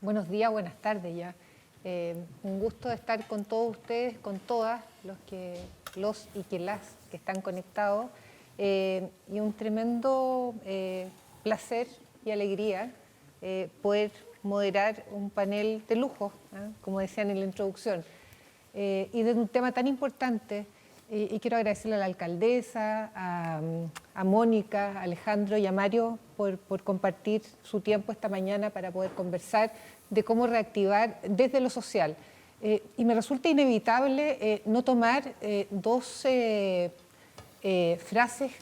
Buenos días, buenas tardes ya. Un gusto estar con todos ustedes, con todas los y que las que están conectados, y un tremendo placer y alegría poder moderar un panel de lujo, como decían en la introducción, y de un tema tan importante. Y quiero agradecerle a la alcaldesa, a Mónica, a Alejandro y a Mario por compartir su tiempo esta mañana para poder conversar de cómo reactivar desde lo social. Y me resulta inevitable no tomar dos frases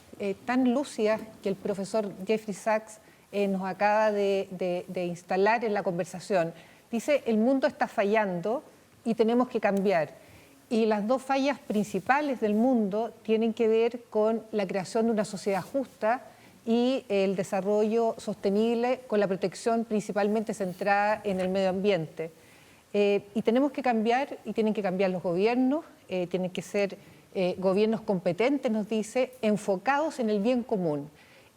tan lúcidas que el profesor Jeffrey Sachs nos acaba de instalar en la conversación. Dice, el mundo está fallando y tenemos que cambiar. Y las dos fallas principales del mundo tienen que ver con la creación de una sociedad justa y el desarrollo sostenible con la protección principalmente centrada en el medio ambiente. Y tenemos que cambiar, y tienen que cambiar los gobiernos, tienen que ser gobiernos competentes, nos dice, enfocados en el bien común.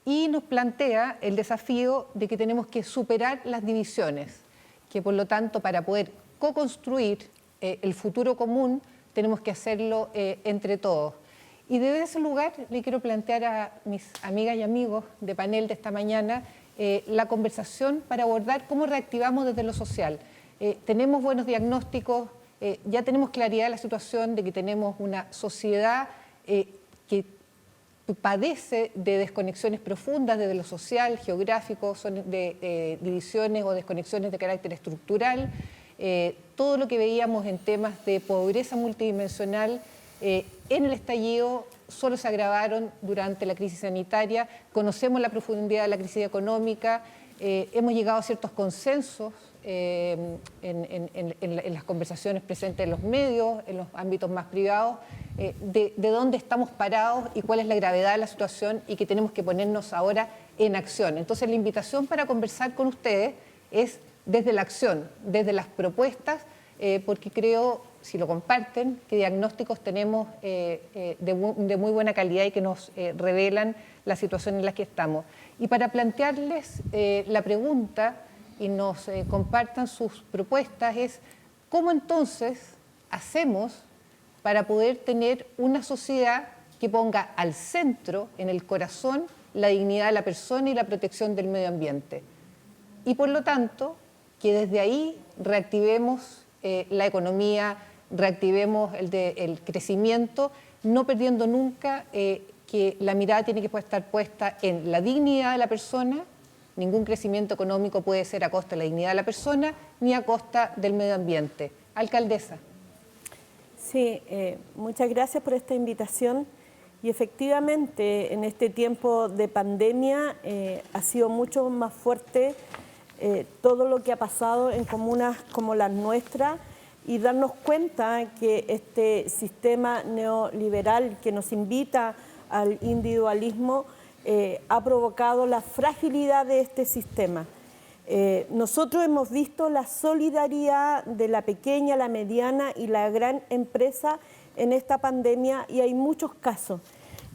Y nos plantea el desafío de que tenemos que superar las divisiones, que por lo tanto para poder co-construir el futuro común tenemos que hacerlo entre todos. Y desde ese lugar le quiero plantear a mis amigas y amigos de panel de esta mañana la conversación para abordar cómo reactivamos desde lo social. Tenemos buenos diagnósticos, ya tenemos claridad de la situación de que tenemos una sociedad que padece de desconexiones profundas desde lo social, geográfico, son de divisiones o desconexiones de carácter estructural. Todo lo que veíamos en temas de pobreza multidimensional en el estallido solo se agravaron durante la crisis sanitaria. Conocemos la profundidad de la crisis económica, hemos llegado a ciertos consensos en las conversaciones presentes en los medios, en los ámbitos más privados, de dónde estamos parados y cuál es la gravedad de la situación y que tenemos que ponernos ahora en acción. Entonces la invitación para conversar con ustedes es desde la acción, desde las propuestas, porque creo, si lo comparten, que diagnósticos tenemos de muy buena calidad y que nos revelan la situación en la que estamos. Y para plantearles la pregunta y nos compartan sus propuestas es, ¿cómo entonces hacemos para poder tener una sociedad que ponga al centro, en el corazón, la dignidad de la persona y la protección del medio ambiente? Y por lo tanto, que desde ahí reactivemos la economía, reactivemos el crecimiento, no perdiendo nunca que la mirada tiene que estar puesta en la dignidad de la persona. Ningún crecimiento económico puede ser a costa de la dignidad de la persona ni a costa del medio ambiente. Alcaldesa. Sí, muchas gracias por esta invitación. Y efectivamente, en este tiempo de pandemia ha sido mucho más fuerte todo lo que ha pasado en comunas como las nuestras y darnos cuenta que este sistema neoliberal que nos invita al individualismo ha provocado la fragilidad de este sistema. Nosotros hemos visto la solidaridad de la pequeña, la mediana y la gran empresa en esta pandemia y hay muchos casos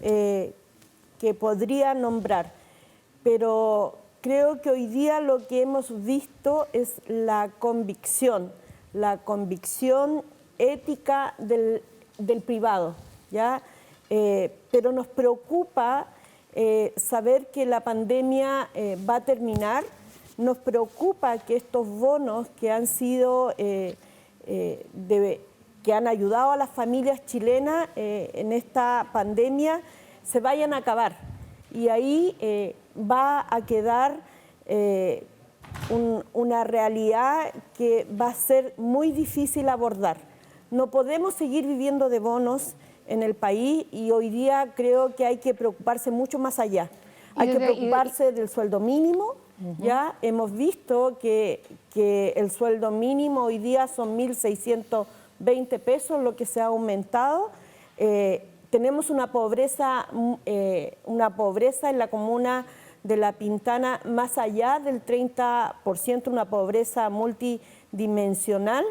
que podría nombrar, pero creo que hoy día lo que hemos visto es la convicción ética del privado, ¿ya? Pero nos preocupa saber que la pandemia va a terminar, nos preocupa que estos bonos que han sido, que han ayudado a las familias chilenas en esta pandemia se vayan a acabar y ahí va a quedar una realidad que va a ser muy difícil abordar. No podemos seguir viviendo de bonos en el país y hoy día creo que hay que preocuparse mucho más allá. Hay que preocuparse del sueldo mínimo. Ya hemos visto que el sueldo mínimo hoy día son 1.620 pesos, lo que se ha aumentado. Tenemos una pobreza en la comuna de La Pintana más allá del 30%, una pobreza multidimensional.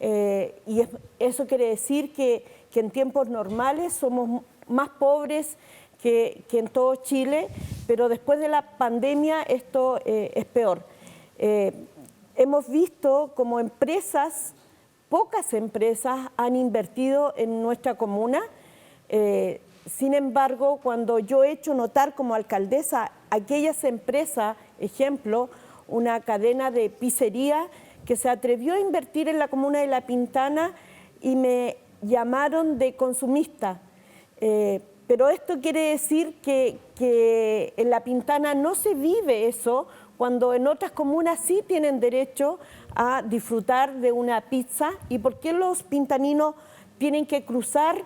Y eso quiere decir que en tiempos normales somos más pobres que en todo Chile, pero después de la pandemia esto es peor. hemos visto como empresas, pocas empresas han invertido en nuestra comuna. Sin embargo, cuando yo he hecho notar como alcaldesa aquellas empresas, ejemplo, una cadena de pizzería que se atrevió a invertir en la comuna de La Pintana y me llamaron de consumista. Pero esto quiere decir que en La Pintana no se vive eso, cuando en otras comunas sí tienen derecho a disfrutar de una pizza. ¿Y por qué los pintaninos tienen que cruzar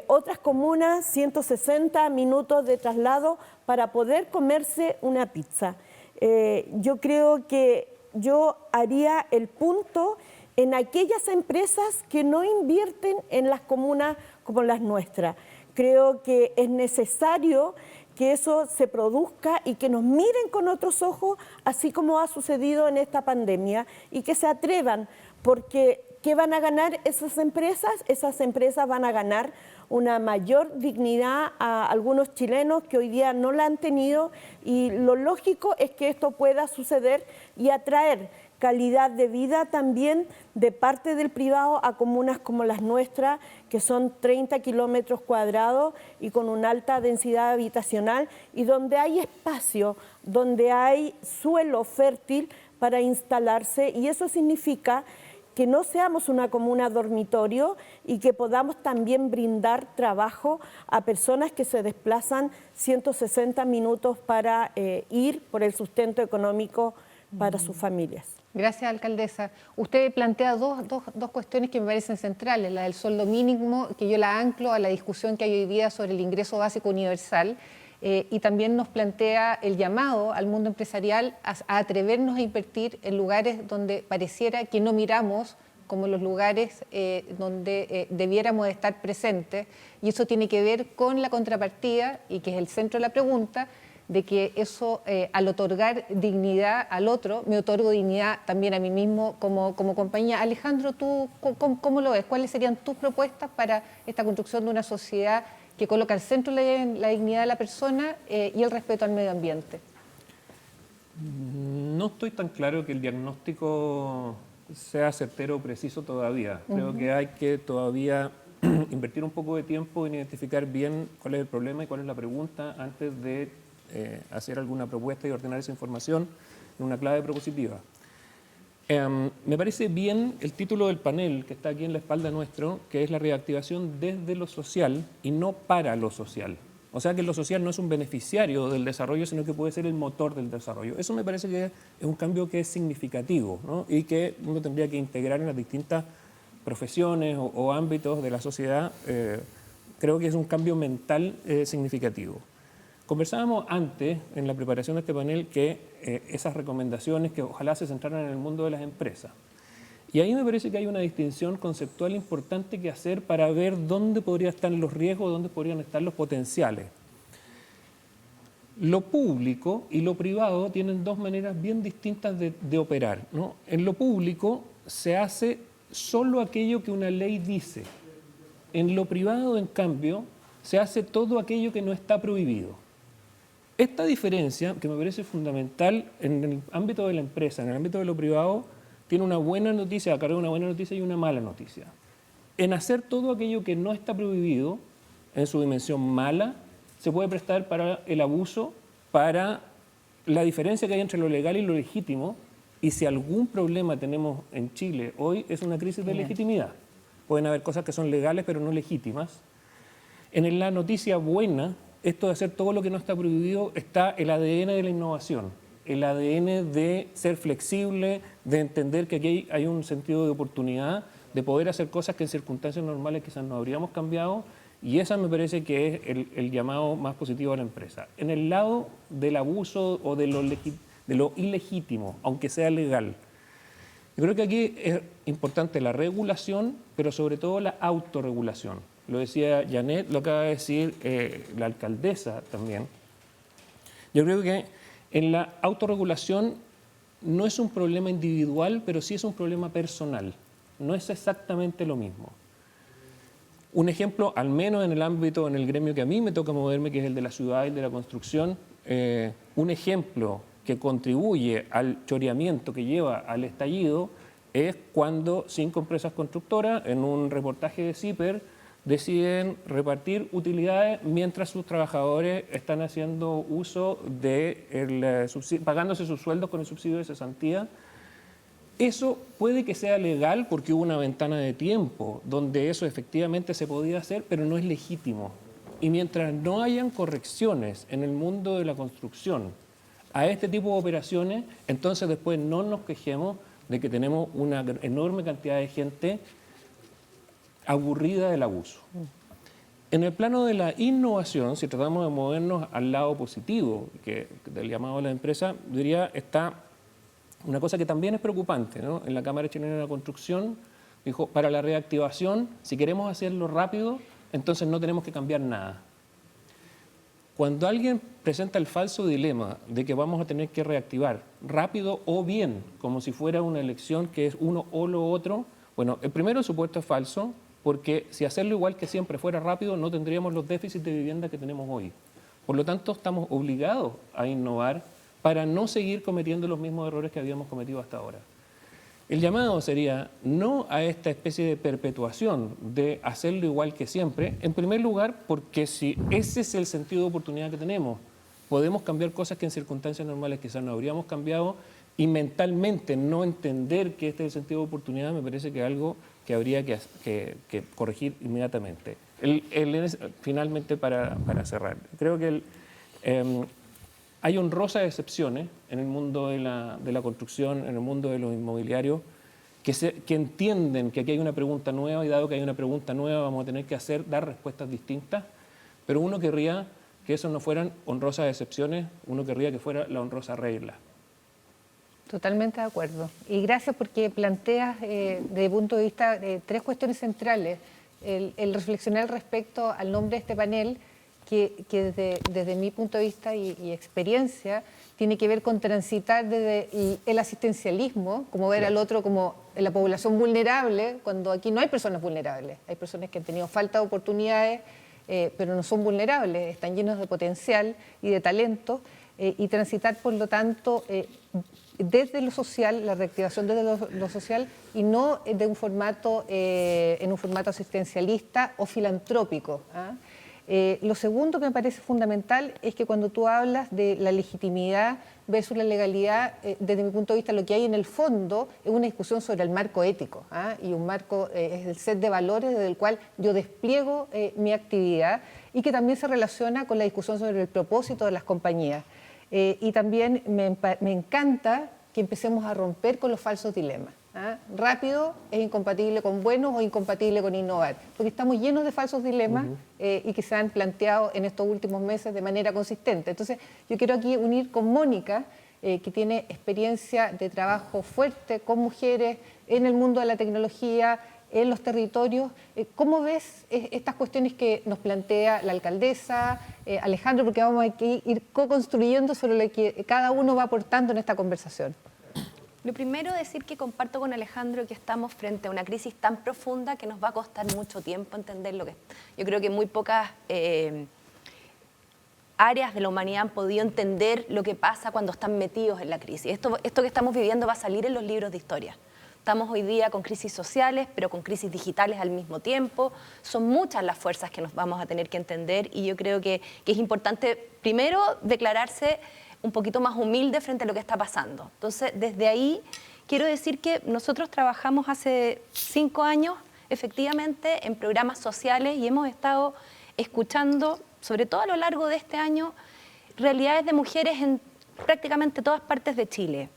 otras comunas 160 minutos de traslado para poder comerse una pizza? Yo creo que yo haría el punto en aquellas empresas que no invierten en las comunas como las nuestras. Creo que es necesario que eso se produzca y que nos miren con otros ojos, así como ha sucedido en esta pandemia, y que se atrevan, porque ¿qué van a ganar esas empresas? Esas empresas van a ganar una mayor dignidad a algunos chilenos que hoy día no la han tenido, y lo lógico es que esto pueda suceder y atraer calidad de vida también de parte del privado a comunas como las nuestras, que son 30 kilómetros cuadrados y con una alta densidad habitacional, y donde hay espacio, donde hay suelo fértil para instalarse, y eso significa que no seamos una comuna dormitorio y que podamos también brindar trabajo a personas que se desplazan 160 minutos para ir por el sustento económico para sus familias. Gracias, alcaldesa. Usted plantea dos cuestiones que me parecen centrales. La del sueldo mínimo, que yo la anclo a la discusión que hay hoy día sobre el ingreso básico universal, y también nos plantea el llamado al mundo empresarial a atrevernos a invertir en lugares donde pareciera que no miramos como los lugares donde debiéramos estar presentes, y eso tiene que ver con la contrapartida, y que es el centro de la pregunta, de que eso, al otorgar dignidad al otro, me otorgo dignidad también a mí mismo como compañía. Alejandro, ¿tú cómo lo ves? ¿Cuáles serían tus propuestas para esta construcción de una sociedad que coloca al centro la dignidad de la persona y el respeto al medio ambiente? No estoy tan claro que el diagnóstico sea certero o preciso todavía. Creo que hay que todavía invertir un poco de tiempo en identificar bien cuál es el problema y cuál es la pregunta antes de hacer alguna propuesta y ordenar esa información en una clave propositiva. Me parece bien el título del panel que está aquí en la espalda nuestro, que es la reactivación desde lo social y no para lo social. O sea que lo social no es un beneficiario del desarrollo, sino que puede ser el motor del desarrollo. Eso me parece que es un cambio que es significativo, ¿no? Y que uno tendría que integrar en las distintas profesiones o ámbitos de la sociedad. Creo que es un cambio mental significativo. Conversábamos antes, en la preparación de este panel, que esas recomendaciones que ojalá se centraran en el mundo de las empresas. Y ahí me parece que hay una distinción conceptual importante que hacer para ver dónde podrían estar los riesgos, dónde podrían estar los potenciales. Lo público y lo privado tienen dos maneras bien distintas de operar, ¿no? En lo público se hace solo aquello que una ley dice. En lo privado, en cambio, se hace todo aquello que no está prohibido. Esta diferencia, que me parece fundamental en el ámbito de la empresa, en el ámbito de lo privado, tiene una buena noticia, acarrea una buena noticia y una mala noticia. En hacer todo aquello que no está prohibido, en su dimensión mala, se puede prestar para el abuso, para la diferencia que hay entre lo legal y lo legítimo, y si algún problema tenemos en Chile hoy es una crisis de legitimidad. Pueden haber cosas que son legales pero no legítimas. En la noticia buena, esto de hacer todo lo que no está prohibido, está el ADN de la innovación, el ADN de ser flexible, de entender que aquí hay un sentido de oportunidad, de poder hacer cosas que en circunstancias normales quizás no habríamos cambiado, y esa me parece que es el llamado más positivo a la empresa. En el lado del abuso o de lo ilegítimo, aunque sea legal, yo creo que aquí es importante la regulación, pero sobre todo la autorregulación. Lo decía Janet, lo acaba de decir la alcaldesa también. Yo creo que en la autorregulación no es un problema individual, pero sí es un problema personal. No es exactamente lo mismo. Un ejemplo, al menos en el ámbito, en el gremio que a mí me toca moverme, que es el de la ciudad y el de la construcción, un ejemplo que contribuye al choreamiento que lleva al estallido es cuando 5 empresas constructoras, en un reportaje de CIPER, deciden repartir utilidades mientras sus trabajadores están haciendo uso de pagándose sus sueldos con el subsidio de cesantía. Eso puede que sea legal porque hubo una ventana de tiempo donde eso efectivamente se podía hacer, pero no es legítimo. Y mientras no hayan correcciones en el mundo de la construcción a este tipo de operaciones, entonces después no nos quejemos de que tenemos una enorme cantidad de gente aburrida del abuso. En el plano de la innovación, si tratamos de movernos al lado positivo del llamado a la empresa, diría está una cosa que también es preocupante, ¿no? En la Cámara Chilena de la Construcción dijo, para la reactivación, si queremos hacerlo rápido, entonces no tenemos que cambiar nada. Cuando alguien presenta el falso dilema de que vamos a tener que reactivar rápido o bien, como si fuera una elección que es uno o lo otro, bueno, el primero supuesto es falso, porque si hacerlo igual que siempre fuera rápido, no tendríamos los déficits de vivienda que tenemos hoy. Por lo tanto, estamos obligados a innovar para no seguir cometiendo los mismos errores que habíamos cometido hasta ahora. El llamado sería no a esta especie de perpetuación de hacerlo igual que siempre, en primer lugar porque si ese es el sentido de oportunidad que tenemos, podemos cambiar cosas que en circunstancias normales quizás no habríamos cambiado, y mentalmente no entender que este es el sentido de oportunidad me parece que es algo que habría que corregir inmediatamente. Finalmente, para cerrar, creo que hay honrosas excepciones en el mundo de la construcción, en el mundo de los inmobiliarios, que entienden que aquí hay una pregunta nueva y dado que hay una pregunta nueva vamos a tener que dar respuestas distintas, pero uno querría que eso no fueran honrosas excepciones, uno querría que fuera la honrosa regla. Totalmente de acuerdo. Y gracias porque planteas desde mi punto de vista 3 cuestiones centrales. El reflexionar respecto al nombre de este panel, que desde mi punto de vista y experiencia tiene que ver con transitar desde el asistencialismo, como ver al otro como la población vulnerable, cuando aquí no hay personas vulnerables. Hay personas que han tenido falta de oportunidades, pero no son vulnerables, están llenos de potencial y de talento, y transitar, por lo tanto, desde lo social, la reactivación desde lo social y no en un formato asistencialista o filantrópico. Lo segundo que me parece fundamental es que cuando tú hablas de la legitimidad versus la legalidad, desde mi punto de vista lo que hay en el fondo es una discusión sobre el marco ético, y un marco es el set de valores desde el cual yo despliego mi actividad y que también se relaciona con la discusión sobre el propósito de las compañías. Y también me encanta que empecemos a romper con los falsos dilemas. Rápido es incompatible con buenos o incompatible con innovar, porque estamos llenos de falsos dilemas y que se han planteado en estos últimos meses de manera consistente. Entonces, yo quiero aquí unir con Mónica, que tiene experiencia de trabajo fuerte con mujeres en el mundo de la tecnología, en los territorios. ¿Cómo ves estas cuestiones que nos plantea la alcaldesa, Alejandro? Porque vamos a ir co-construyendo sobre lo que cada uno va aportando en esta conversación. Lo primero, decir que comparto con Alejandro que estamos frente a una crisis tan profunda que nos va a costar mucho tiempo entender lo que es. Yo creo que muy pocas áreas de la humanidad han podido entender lo que pasa cuando están metidos en la crisis. Esto que estamos viviendo va a salir en los libros de historia. Estamos hoy día con crisis sociales, pero con crisis digitales al mismo tiempo. Son muchas las fuerzas que nos vamos a tener que entender y yo creo que es importante, primero, declararse un poquito más humilde frente a lo que está pasando. Entonces, desde ahí, quiero decir que nosotros trabajamos hace 5 años, efectivamente, en programas sociales y hemos estado escuchando, sobre todo a lo largo de este año, realidades de mujeres en prácticamente todas partes de Chile.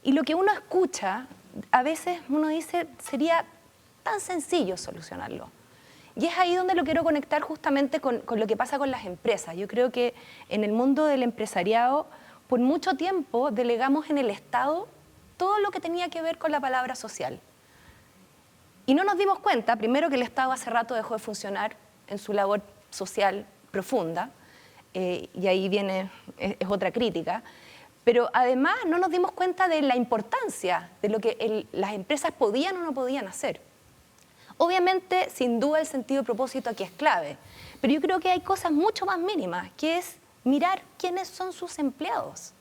Y lo que uno escucha, a veces uno dice, sería tan sencillo solucionarlo. Y es ahí donde lo quiero conectar justamente con lo que pasa con las empresas. Yo creo que en el mundo del empresariado, por mucho tiempo delegamos en el Estado todo lo que tenía que ver con la palabra social. Y no nos dimos cuenta, primero, que el Estado hace rato dejó de funcionar en su labor social profunda, y ahí es otra crítica, pero además no nos dimos cuenta de la importancia de lo que las empresas podían o no podían hacer. Obviamente, sin duda, el sentido de propósito aquí es clave, pero yo creo que hay cosas mucho más mínimas, que es mirar quiénes son sus empleados.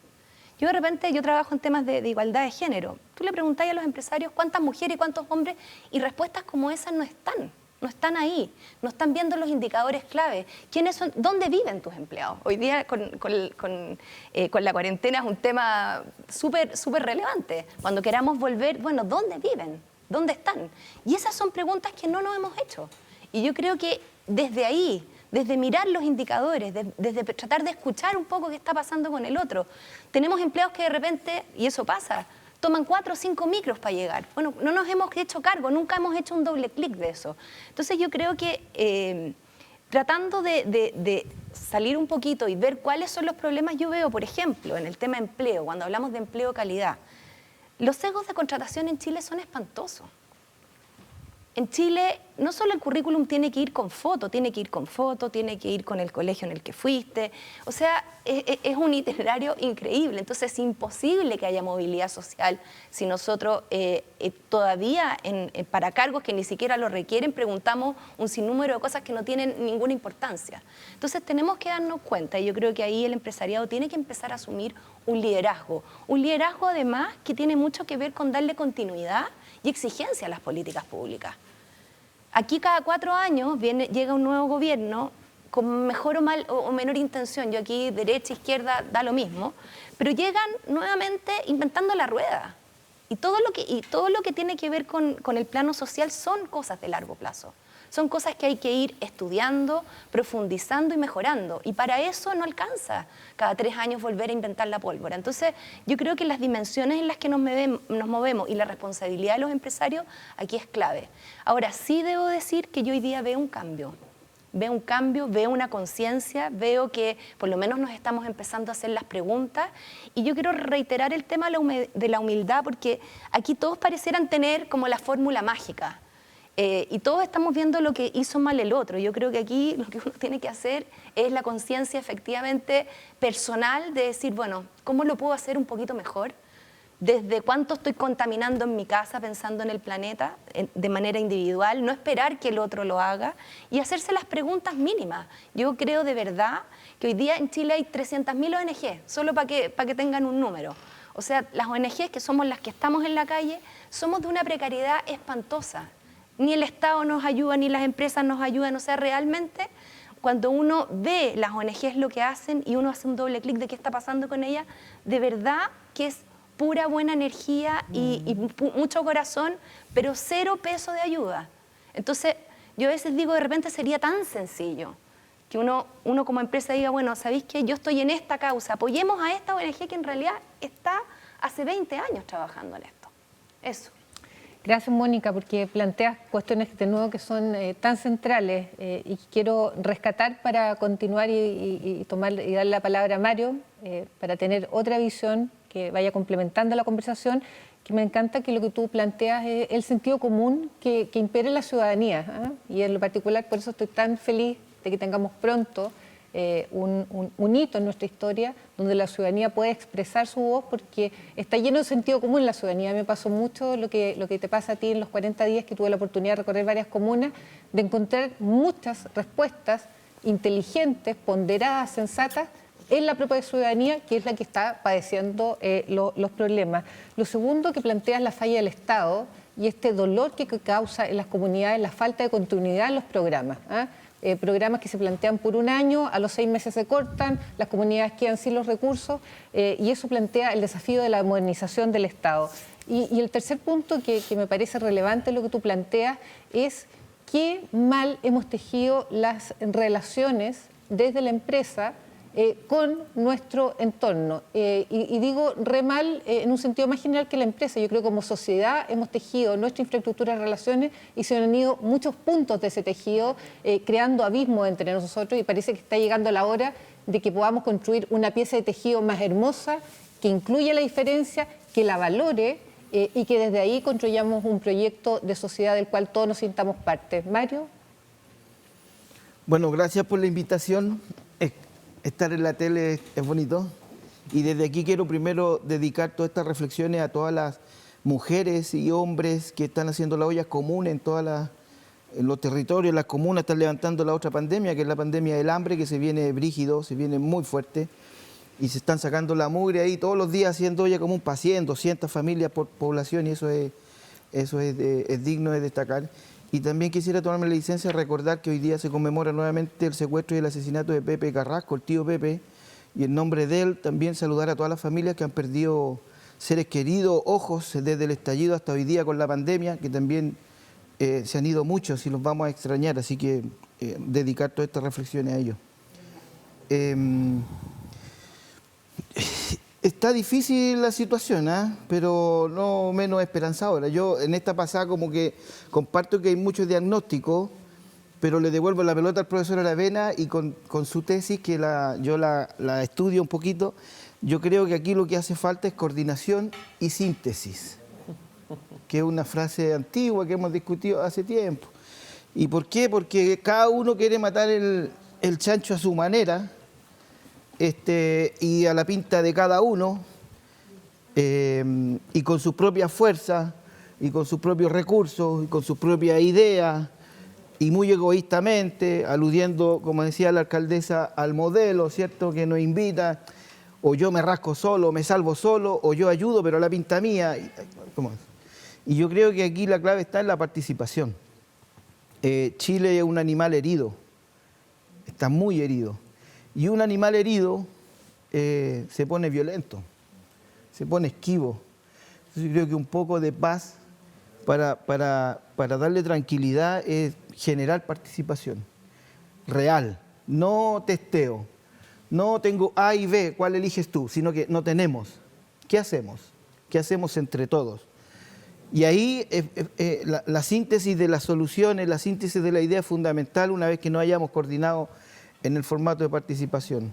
Yo de repente, yo trabajo en temas de igualdad de género. Tú le preguntáis a los empresarios cuántas mujeres y cuántos hombres, y respuestas como esas no están ahí, no están viendo los indicadores clave. ¿Quiénes son? ¿Dónde viven tus empleados? Hoy día con la cuarentena es un tema súper relevante. Cuando queramos volver, bueno, ¿dónde viven? ¿Dónde están? Y esas son preguntas que no nos hemos hecho. Y yo creo que desde ahí, desde mirar los indicadores, desde tratar de escuchar un poco qué está pasando con el otro. Tenemos empleados que de repente, y eso pasa, toman 4 o 5 micros para llegar. Bueno, no nos hemos hecho cargo, nunca hemos hecho un doble clic de eso. Entonces yo creo que tratando de salir un poquito y ver cuáles son los problemas, yo veo, por ejemplo, en el tema empleo, cuando hablamos de empleo de calidad, los sesgos de contratación en Chile son espantosos. En Chile, no solo el currículum tiene que ir con foto, tiene que ir con el colegio en el que fuiste. O sea, es un itinerario increíble. Entonces, es imposible que haya movilidad social si nosotros todavía, para cargos que ni siquiera lo requieren, preguntamos un sinnúmero de cosas que no tienen ninguna importancia. Entonces, tenemos que darnos cuenta, y yo creo que ahí el empresariado tiene que empezar a asumir un liderazgo. Un liderazgo, además, que tiene mucho que ver con darle continuidad y exigencia a las políticas públicas. Aquí cada 4 años llega un nuevo gobierno con mejor o menor intención. Yo aquí, derecha, izquierda, da lo mismo, pero llegan nuevamente inventando la rueda. Y todo lo que tiene que ver con el plano social son cosas de largo plazo. Son cosas que hay que ir estudiando, profundizando y mejorando. Y para eso no alcanza cada 3 años volver a inventar la pólvora. Entonces, yo creo que las dimensiones en las que nos movemos y la responsabilidad de los empresarios aquí es clave. Ahora, sí debo decir que yo hoy día veo un cambio. Veo una conciencia, veo que por lo menos nos estamos empezando a hacer las preguntas. Y yo quiero reiterar el tema de la humildad, porque aquí todos parecieran tener como la fórmula mágica. Y todos estamos viendo lo que hizo mal el otro. Yo creo que aquí lo que uno tiene que hacer es la conciencia efectivamente personal de decir, bueno, ¿cómo lo puedo hacer un poquito mejor? Desde cuánto estoy contaminando en mi casa pensando en el planeta de manera individual, no esperar que el otro lo haga y hacerse las preguntas mínimas. Yo creo de verdad que hoy día en Chile hay 300.000 ONG, solo para que tengan un número. O sea, las ONG, que somos las que estamos en la calle, somos de una precariedad espantosa. Ni el Estado nos ayuda, ni las empresas nos ayudan. O sea, realmente, cuando uno ve las ONGs lo que hacen y uno hace un doble clic de qué está pasando con ellas, de verdad que es pura buena energía y mucho corazón, pero 0 peso de ayuda. Entonces, yo a veces digo, de repente sería tan sencillo que uno como empresa diga, bueno, ¿sabéis qué? Yo estoy en esta causa, apoyemos a esta ONG que en realidad está hace 20 años trabajando en esto. Eso. Gracias, Mónica, porque planteas cuestiones de nuevo que son tan centrales y quiero rescatar para continuar y darle la palabra a Mario para tener otra visión que vaya complementando la conversación, que me encanta que lo que tú planteas es el sentido común que impere en la ciudadanía, y en lo particular por eso estoy tan feliz de que tengamos pronto un hito en nuestra historia donde la ciudadanía puede expresar su voz, porque está lleno de sentido común la ciudadanía. A mí me pasó mucho lo que te pasa a ti en los 40 días que tuve la oportunidad de recorrer varias comunas, de encontrar muchas respuestas inteligentes, ponderadas, sensatas en la propia ciudadanía, que es la que está padeciendo los problemas. Lo segundo que planteas es la falla del Estado y este dolor que causa en las comunidades la falta de continuidad en los programas. Programas que se plantean por 1 año, a los 6 meses se cortan, las comunidades quedan sin los recursos y eso plantea el desafío de la modernización del Estado. Y el tercer punto que me parece relevante lo que tú planteas es qué mal hemos tejido las relaciones desde la empresa con nuestro entorno. Y digo re mal en un sentido más general que la empresa. Yo creo que como sociedad hemos tejido nuestra infraestructura de relaciones y se han ido muchos puntos de ese tejido creando abismos entre nosotros, y parece que está llegando la hora de que podamos construir una pieza de tejido más hermosa, que incluya la diferencia, que la valore y que desde ahí construyamos un proyecto de sociedad del cual todos nos sintamos parte. Mario. Bueno, gracias por la invitación. Estar en la tele es bonito y desde aquí quiero primero dedicar todas estas reflexiones a todas las mujeres y hombres que están haciendo la olla común en los territorios, en las comunas, están levantando la otra pandemia, que es la pandemia del hambre, que se viene brígido, se viene muy fuerte. y se están sacando la mugre ahí todos los días haciendo olla común para 100, 200 familias por población, y eso es digno de destacar. Y también quisiera tomarme la licencia de recordar que hoy día se conmemora nuevamente el secuestro y el asesinato de Pepe Carrasco, el tío Pepe, y en nombre de él también saludar a todas las familias que han perdido seres queridos, ojos, desde el estallido hasta hoy día con la pandemia, que también se han ido muchos y los vamos a extrañar, así que dedicar todas estas reflexiones a ellos. Está difícil la situación, pero no menos esperanzadora. Yo en esta pasada como que comparto que hay muchos diagnósticos, pero le devuelvo la pelota al profesor Aravena y con su tesis, que yo la estudio un poquito, yo creo que aquí lo que hace falta es coordinación y síntesis, que es una frase antigua que hemos discutido hace tiempo. ¿Y por qué? Porque cada uno quiere matar el chancho a su manera, y a la pinta de cada uno, y con sus propias fuerzas, y con sus propios recursos, y con sus propias ideas, y muy egoístamente, aludiendo, como decía la alcaldesa, al modelo, ¿cierto?, que nos invita, o yo me rasco solo, me salvo solo, o yo ayudo, pero a la pinta mía. Y yo creo que aquí la clave está en la participación. Chile es un animal herido, está muy herido. Y un animal herido se pone violento, se pone esquivo. Entonces yo creo que un poco de paz para darle tranquilidad es generar participación real, no testeo. No tengo A y B, ¿cuál eliges tú? Sino que no tenemos. ¿Qué hacemos? ¿Qué hacemos entre todos? Y ahí la síntesis de las soluciones, la síntesis de la idea es fundamental una vez que nos hayamos coordinado en el formato de participación.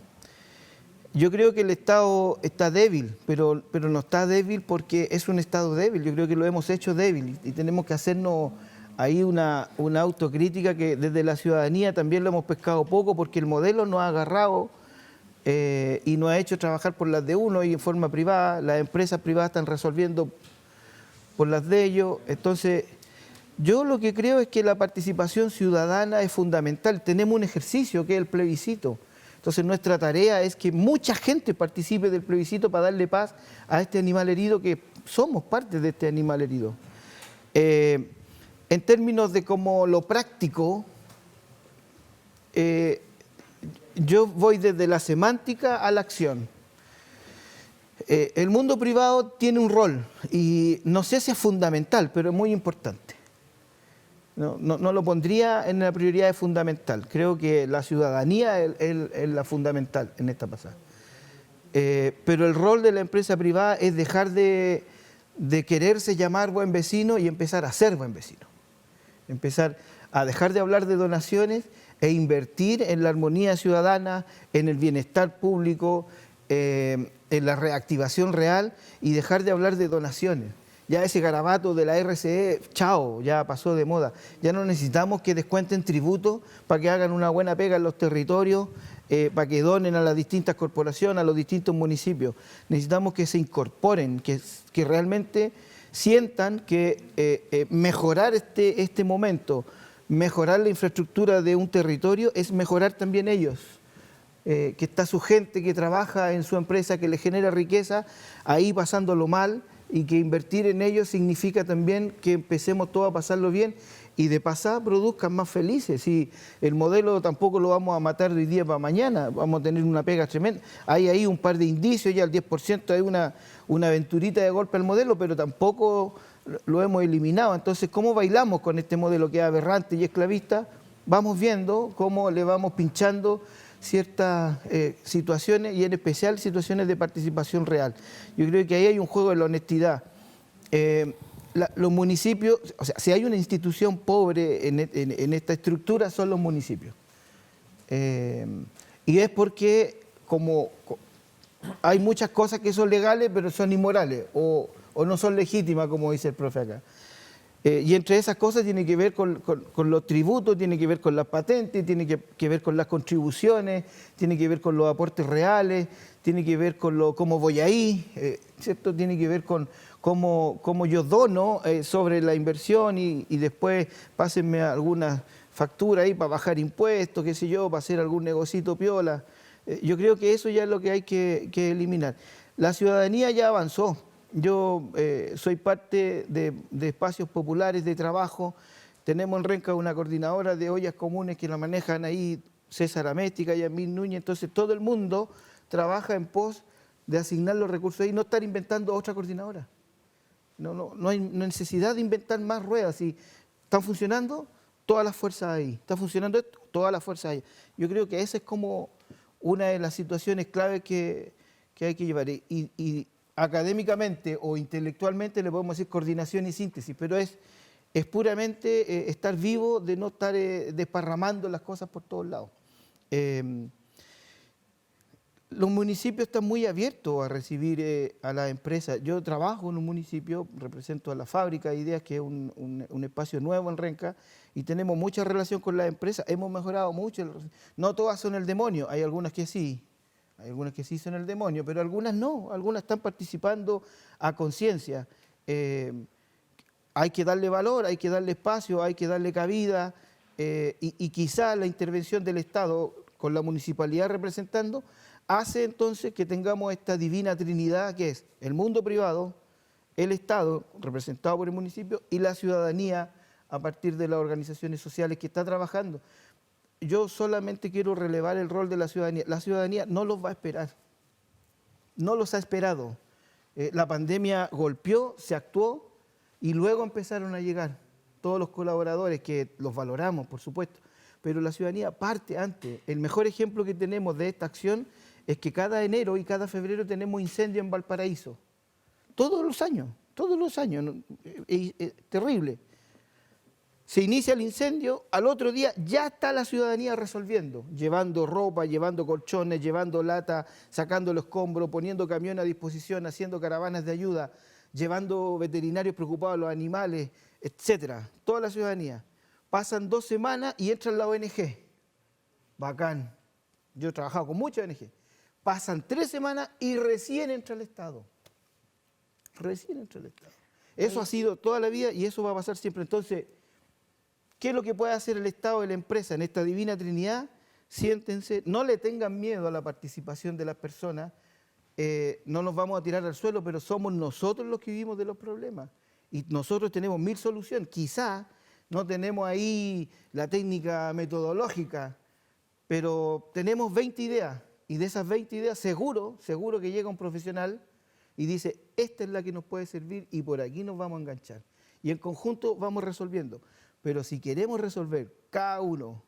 Yo creo que el Estado está débil, pero no está débil porque es un Estado débil. Yo creo que lo hemos hecho débil y tenemos que hacernos ahí una autocrítica que desde la ciudadanía también lo hemos pescado poco porque el modelo nos ha agarrado y nos ha hecho trabajar por las de uno y en forma privada. Las empresas privadas están resolviendo por las de ellos. Entonces, yo lo que creo es que la participación ciudadana es fundamental. Tenemos un ejercicio que es el plebiscito. Entonces nuestra tarea es que mucha gente participe del plebiscito para darle paz a este animal herido, que somos parte de este animal herido. En términos de como lo práctico, yo voy desde la semántica a la acción. El mundo privado tiene un rol y no sé si es fundamental, pero es muy importante. No lo pondría en la prioridad de fundamental. Creo que la ciudadanía es la fundamental en esta pasada. Pero el rol de la empresa privada es dejar de quererse llamar buen vecino y empezar a ser buen vecino. Empezar a dejar de hablar de donaciones e invertir en la armonía ciudadana, en el bienestar público, en la reactivación real y dejar de hablar de donaciones. Ya ese garabato de la RCE, chao, ya pasó de moda. Ya no necesitamos que descuenten tributos para que hagan una buena pega en los territorios, para que donen a las distintas corporaciones, a los distintos municipios. Necesitamos que se incorporen, que realmente sientan que mejorar este momento, mejorar la infraestructura de un territorio es mejorar también ellos. Que está su gente que trabaja en su empresa, que le genera riqueza, ahí pasándolo mal, y que invertir en ellos significa también que empecemos todos a pasarlo bien y de pasada produzcan más felices. Y el modelo tampoco lo vamos a matar de hoy día para mañana, vamos a tener una pega tremenda. Hay ahí un par de indicios, ya el 10% hay una aventurita de golpe al modelo, pero tampoco lo hemos eliminado. Entonces, ¿cómo bailamos con este modelo que es aberrante y esclavista? Vamos viendo cómo le vamos pinchando ciertas situaciones y en especial situaciones de participación real. Yo creo que ahí hay un juego de la honestidad. Los municipios, o sea, si hay una institución pobre en esta estructura son los municipios. Y es porque como hay muchas cosas que son legales pero son inmorales o no son legítimas, como dice el profe acá. Y entre esas cosas tiene que ver con los tributos, tiene que ver con las patentes, tiene que ver con las contribuciones, tiene que ver con los aportes reales, tiene que ver con cómo voy ahí, ¿cierto? Tiene que ver con cómo yo dono sobre la inversión y después pásenme alguna factura ahí para bajar impuestos, qué sé yo, para hacer algún negocito piola. Yo creo que eso ya es lo que hay que eliminar. La ciudadanía ya avanzó. Yo soy parte de espacios populares de trabajo. Tenemos en Renca una coordinadora de ollas comunes que la manejan ahí César Améstica y Yamil Núñez. Entonces todo el mundo trabaja en pos de asignar los recursos y no estar inventando otra coordinadora. No hay necesidad de inventar más ruedas. Si están funcionando, todas las fuerzas ahí. Está funcionando esto, todas las fuerzas ahí. Yo creo que esa es como una de las situaciones claves que hay que llevar. Y académicamente o intelectualmente le podemos decir coordinación y síntesis, pero es puramente estar vivo, de no estar desparramando las cosas por todos lados. Los municipios están muy abiertos a recibir a las empresas. Yo trabajo en un municipio, represento a la Fábrica de Ideas, que es un espacio nuevo en Renca, y tenemos mucha relación con las empresas. Hemos mejorado mucho. No todas son el demonio, hay algunas que sí. Hay algunas que sí son el demonio, pero algunas no. Algunas están participando a conciencia. Hay que darle valor, hay que darle espacio, hay que darle cabida, y quizás la intervención del Estado con la municipalidad representando hace entonces que tengamos esta divina trinidad que es el mundo privado, el Estado, representado por el municipio, y la ciudadanía a partir de las organizaciones sociales que está trabajando. Yo solamente quiero relevar el rol de la ciudadanía. La ciudadanía no los va a esperar, no los ha esperado. La pandemia golpeó, se actuó y luego empezaron a llegar todos los colaboradores que los valoramos, por supuesto, pero la ciudadanía parte antes. El mejor ejemplo que tenemos de esta acción es que cada enero y cada febrero tenemos incendio en Valparaíso. Todos los años, terrible. Se inicia el incendio, al otro día ya está la ciudadanía resolviendo, llevando ropa, llevando colchones, llevando lata, sacando los escombros, poniendo camión a disposición, haciendo caravanas de ayuda, llevando veterinarios preocupados a los animales, etcétera. Toda la ciudadanía. Pasan 2 semanas y entra la ONG. Bacán. Yo he trabajado con muchas ONG. Pasan 3 semanas y recién entra el Estado. Recién entra el Estado. Eso ha sido toda la vida y eso va a pasar siempre. Entonces, ¿qué es lo que puede hacer el Estado y la empresa en esta divina trinidad? Siéntense, no le tengan miedo a la participación de las personas. No nos vamos a tirar al suelo, pero somos nosotros los que vivimos de los problemas. Y nosotros tenemos 1000 soluciones. Quizás no tenemos ahí la técnica metodológica, pero tenemos 20 ideas. Y de esas 20 ideas, seguro que llega un profesional y dice, esta es la que nos puede servir y por aquí nos vamos a enganchar. Y en conjunto vamos resolviendo. Pero si queremos resolver cada uno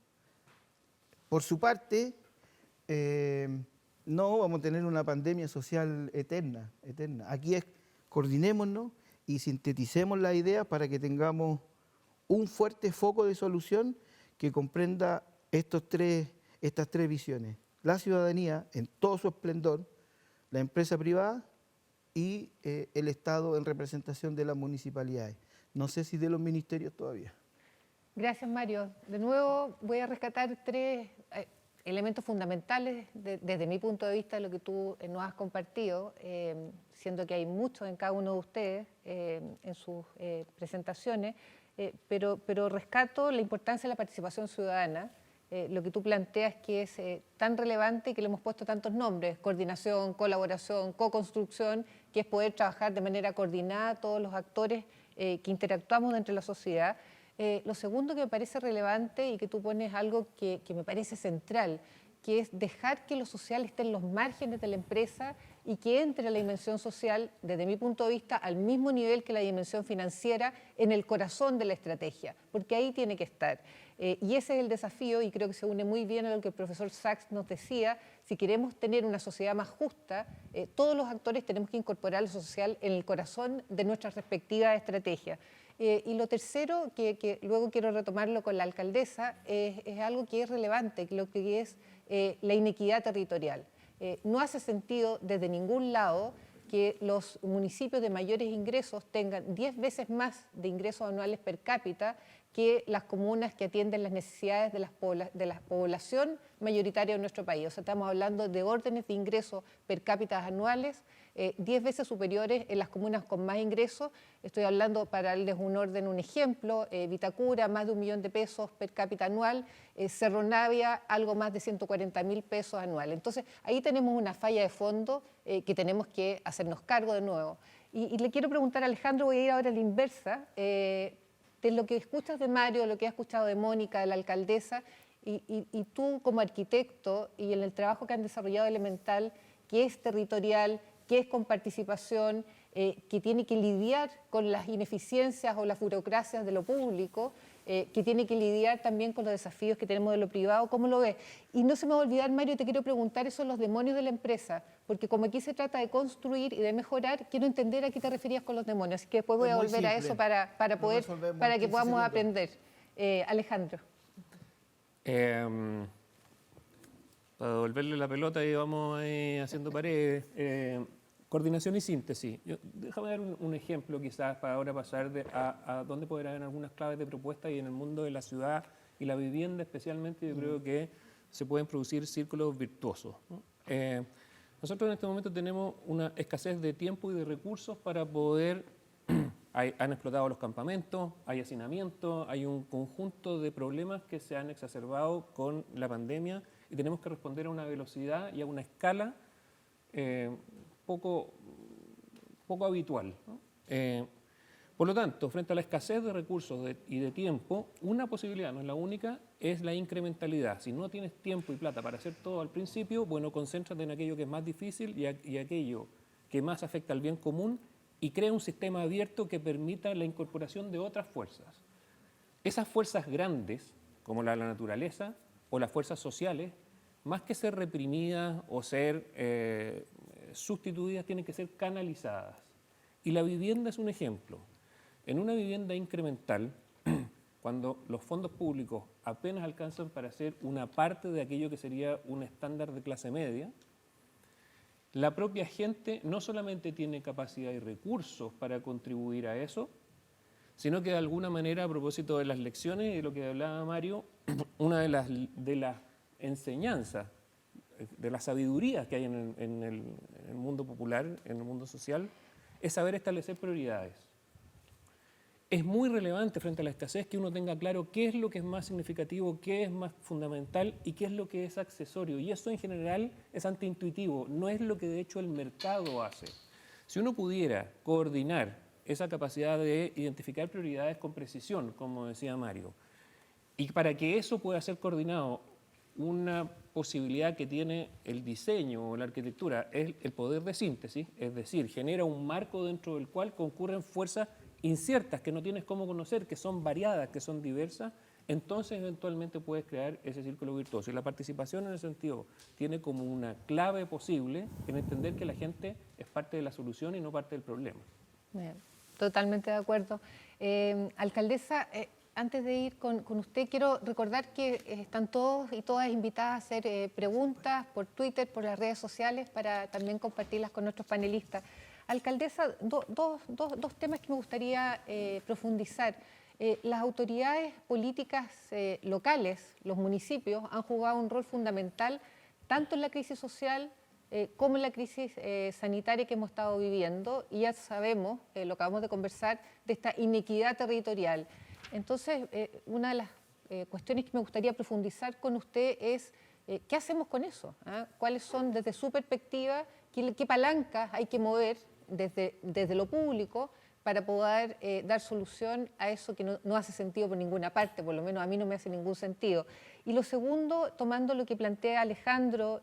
por su parte, no vamos a tener una pandemia social eterna. Aquí es, coordinémonos y sinteticemos las ideas para que tengamos un fuerte foco de solución que comprenda estas tres visiones. La ciudadanía en todo su esplendor, la empresa privada y el Estado en representación de las municipalidades. No sé si de los ministerios todavía. Gracias, Mario. De nuevo voy a rescatar 3 elementos fundamentales desde mi punto de vista de lo que tú nos has compartido, siendo que hay muchos en cada uno de ustedes en sus presentaciones, pero rescato la importancia de la participación ciudadana, lo que tú planteas que es tan relevante y que le hemos puesto tantos nombres, coordinación, colaboración, co-construcción, que es poder trabajar de manera coordinada todos los actores que interactuamos dentro de la sociedad. Lo segundo que me parece relevante y que tú pones algo que me parece central, que es dejar que lo social esté en los márgenes de la empresa y que entre la dimensión social, desde mi punto de vista, al mismo nivel que la dimensión financiera, en el corazón de la estrategia, porque ahí tiene que estar. Y ese es el desafío, y creo que se une muy bien a lo que el profesor Sachs nos decía. Si queremos tener una sociedad más justa, todos los actores tenemos que incorporar lo social en el corazón de nuestras respectivas estrategias. Y lo tercero, que luego quiero retomarlo con la alcaldesa, es algo que es relevante, que lo que es la inequidad territorial. No hace sentido desde ningún lado que los municipios de mayores ingresos tengan 10 veces más de ingresos anuales per cápita que las comunas que atienden las necesidades de la población mayoritaria de nuestro país. O sea, estamos hablando de órdenes de ingresos per cápita anuales 10 veces superiores en las comunas con más ingresos. Estoy hablando, para darles un orden, un ejemplo, Vitacura, más de 1 millón de pesos per cápita anual, Cerro Navia, algo más de 140.000 pesos anuales. Entonces, ahí tenemos una falla de fondo que tenemos que hacernos cargo de nuevo. Y le quiero preguntar a Alejandro, voy a ir ahora a la inversa, de lo que escuchas de Mario, lo que has escuchado de Mónica, de la alcaldesa, y tú como arquitecto y en el trabajo que han desarrollado Elemental, que es territorial, que es con participación, que tiene que lidiar con las ineficiencias o las burocracias de lo público, que tiene que lidiar también con los desafíos que tenemos de lo privado. ¿Cómo lo ves? Y no se me va a olvidar, Mario, te quiero preguntar, esos son los demonios de la empresa, porque como aquí se trata de construir y de mejorar, quiero entender a qué te referías con los demonios, así que después voy a volver a eso para que podamos aprender. Alejandro. Para devolverle la pelota y vamos ahí haciendo paredes. Coordinación y síntesis. Déjame dar un ejemplo quizás para ahora pasar a dónde podrá haber algunas claves de propuesta, y en el mundo de la ciudad y la vivienda especialmente yo creo que se pueden producir círculos virtuosos, ¿no? Nosotros en este momento tenemos una escasez de tiempo y de recursos para poder... Han explotado los campamentos, hay hacinamiento, hay un conjunto de problemas que se han exacerbado con la pandemia y tenemos que responder a una velocidad y a una escala poco habitual, ¿no? Por lo tanto, frente a la escasez de recursos y de tiempo, una posibilidad, no es la única, es la incrementalidad. Si no tienes tiempo y plata para hacer todo al principio, bueno, concéntrate en aquello que es más difícil y aquello que más afecta al bien común, y crea un sistema abierto que permita la incorporación de otras fuerzas. Esas fuerzas grandes, como la naturaleza o las fuerzas sociales, más que ser reprimidas o ser sustituidas, tienen que ser canalizadas. Y la vivienda es un ejemplo. En una vivienda incremental, cuando los fondos públicos apenas alcanzan para hacer una parte de aquello que sería un estándar de clase media, la propia gente no solamente tiene capacidad y recursos para contribuir a eso, sino que de alguna manera, a propósito de las lecciones y de lo que hablaba Mario, una de las enseñanzas, de la sabiduría que hay en el mundo popular, en el mundo social, es saber establecer prioridades. Es muy relevante frente a la escasez que uno tenga claro qué es lo que es más significativo, qué es más fundamental y qué es lo que es accesorio. Y eso en general es antiintuitivo, no es lo que de hecho el mercado hace. Si uno pudiera coordinar esa capacidad de identificar prioridades con precisión, como decía Mario, y para que eso pueda ser coordinado, una posibilidad que tiene el diseño o la arquitectura es el poder de síntesis, es decir, genera un marco dentro del cual concurren fuerzas inciertas que no tienes cómo conocer, que son variadas, que son diversas, entonces eventualmente puedes crear ese círculo virtuoso. Y la participación en ese sentido tiene como una clave posible en entender que la gente es parte de la solución y no parte del problema. Bien, totalmente de acuerdo. Alcaldesa, antes de ir con usted, quiero recordar que están todos y todas invitadas a hacer preguntas por Twitter, por las redes sociales, para también compartirlas con nuestros panelistas. Alcaldesa, dos temas que me gustaría profundizar. Las autoridades políticas locales, los municipios, han jugado un rol fundamental tanto en la crisis social como en la crisis sanitaria que hemos estado viviendo, y ya sabemos, lo acabamos de conversar, de esta inequidad territorial. Entonces, una de las cuestiones que me gustaría profundizar con usted es ¿qué hacemos con eso? ¿Cuáles son, desde su perspectiva, qué palancas hay que mover desde lo público para poder dar solución a eso que no hace sentido por ninguna parte? Por lo menos a mí no me hace ningún sentido. Y lo segundo, tomando lo que plantea Alejandro,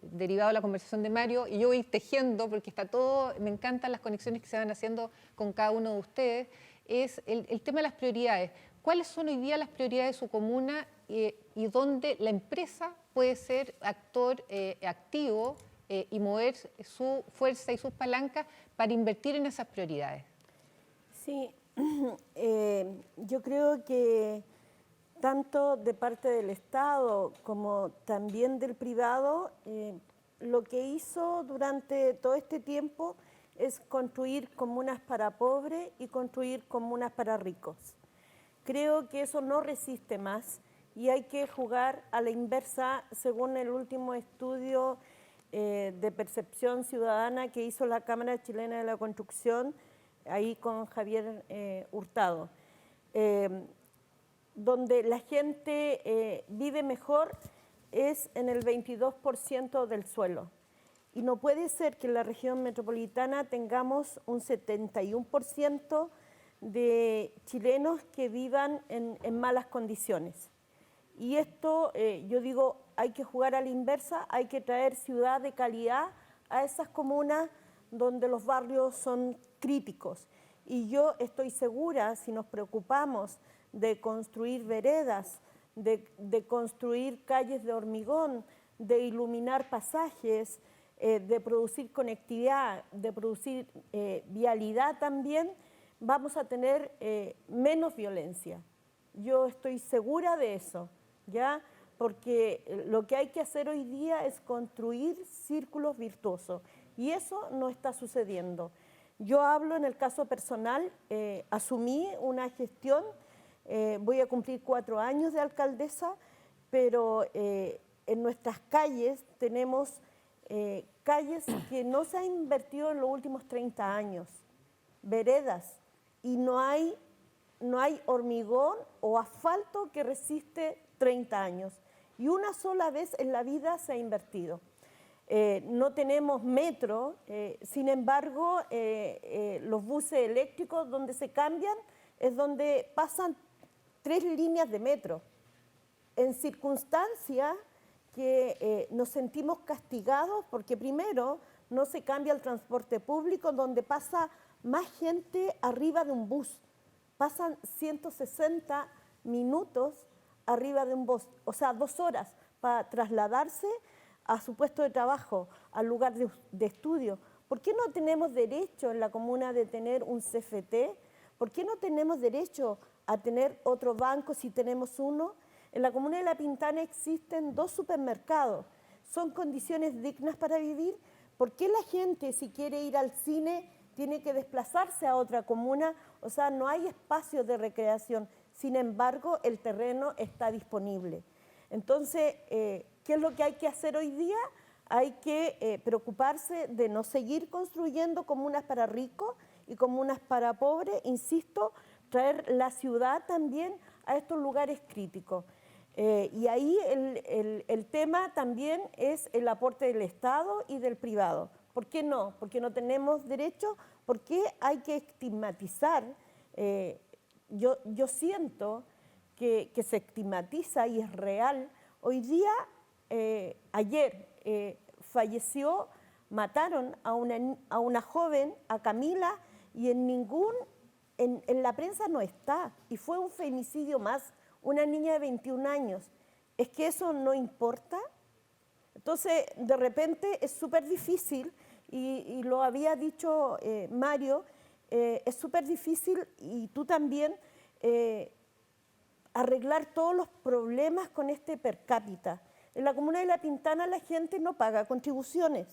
derivado de la conversación de Mario, y yo voy tejiendo, porque está todo, me encantan las conexiones que se van haciendo con cada uno de ustedes, es el tema de las prioridades. ¿Cuáles son hoy día las prioridades de su comuna y dónde la empresa puede ser actor activo y mover su fuerza y sus palancas para invertir en esas prioridades? Sí, yo creo que tanto de parte del Estado como también del privado, lo que hizo durante todo este tiempo es construir comunas para pobres y construir comunas para ricos. Creo que eso no resiste más y hay que jugar a la inversa. Según el último estudio de percepción ciudadana que hizo la Cámara Chilena de la Construcción, ahí con Javier Hurtado, donde la gente vive mejor es en el 22% del suelo. Y no puede ser que en la región metropolitana tengamos un 71% de chilenos que vivan en malas condiciones. Y esto, yo digo, hay que jugar a la inversa, hay que traer ciudad de calidad a esas comunas donde los barrios son críticos. Y yo estoy segura, si nos preocupamos de construir veredas, de construir calles de hormigón, de iluminar pasajes, de producir conectividad, de producir vialidad también, vamos a tener menos violencia. Yo estoy segura de eso, ¿ya? Porque lo que hay que hacer hoy día es construir círculos virtuosos y eso no está sucediendo. Yo hablo en el caso personal, asumí una gestión, voy a cumplir 4 años de alcaldesa, pero en nuestras calles tenemos calles que no se han invertido en los últimos 30 años, veredas, y no hay hormigón o asfalto que resiste 30 años. Y una sola vez en la vida se ha invertido. No tenemos metro, sin embargo, los buses eléctricos donde se cambian es donde pasan 3 líneas de metro. En circunstancias que nos sentimos castigados porque primero no se cambia el transporte público donde pasa más gente arriba de un bus. Pasan 160 minutos arriba de un bus, o sea, 2 horas para trasladarse a su puesto de trabajo, al lugar de estudio. ¿Por qué no tenemos derecho en la comuna de tener un CFT? ¿Por qué no tenemos derecho a tener otro banco si tenemos uno? En la comuna de La Pintana existen 2 supermercados. ¿Son condiciones dignas para vivir? ¿Por qué la gente, si quiere ir al cine, tiene que desplazarse a otra comuna? O sea, no hay espacio de recreación. Sin embargo, el terreno está disponible. Entonces, ¿qué es lo que hay que hacer hoy día? Hay que preocuparse de no seguir construyendo comunas para ricos y comunas para pobres. Insisto, traer la ciudad también a estos lugares críticos. Y ahí el tema también es el aporte del Estado y del privado. ¿Por qué no? Porque no tenemos derecho. ¿Por qué hay que estigmatizar? Yo siento que se estigmatiza y es real. Hoy día, ayer, falleció, mataron a una joven, a Camila, y en la prensa no está. Y fue un femicidio más, una niña de 21 años. ¿Es que eso no importa? Entonces, de repente es súper difícil, y lo había dicho Mario, es súper difícil, y tú también, arreglar todos los problemas con este per cápita. En la comuna de La Pintana la gente no paga contribuciones.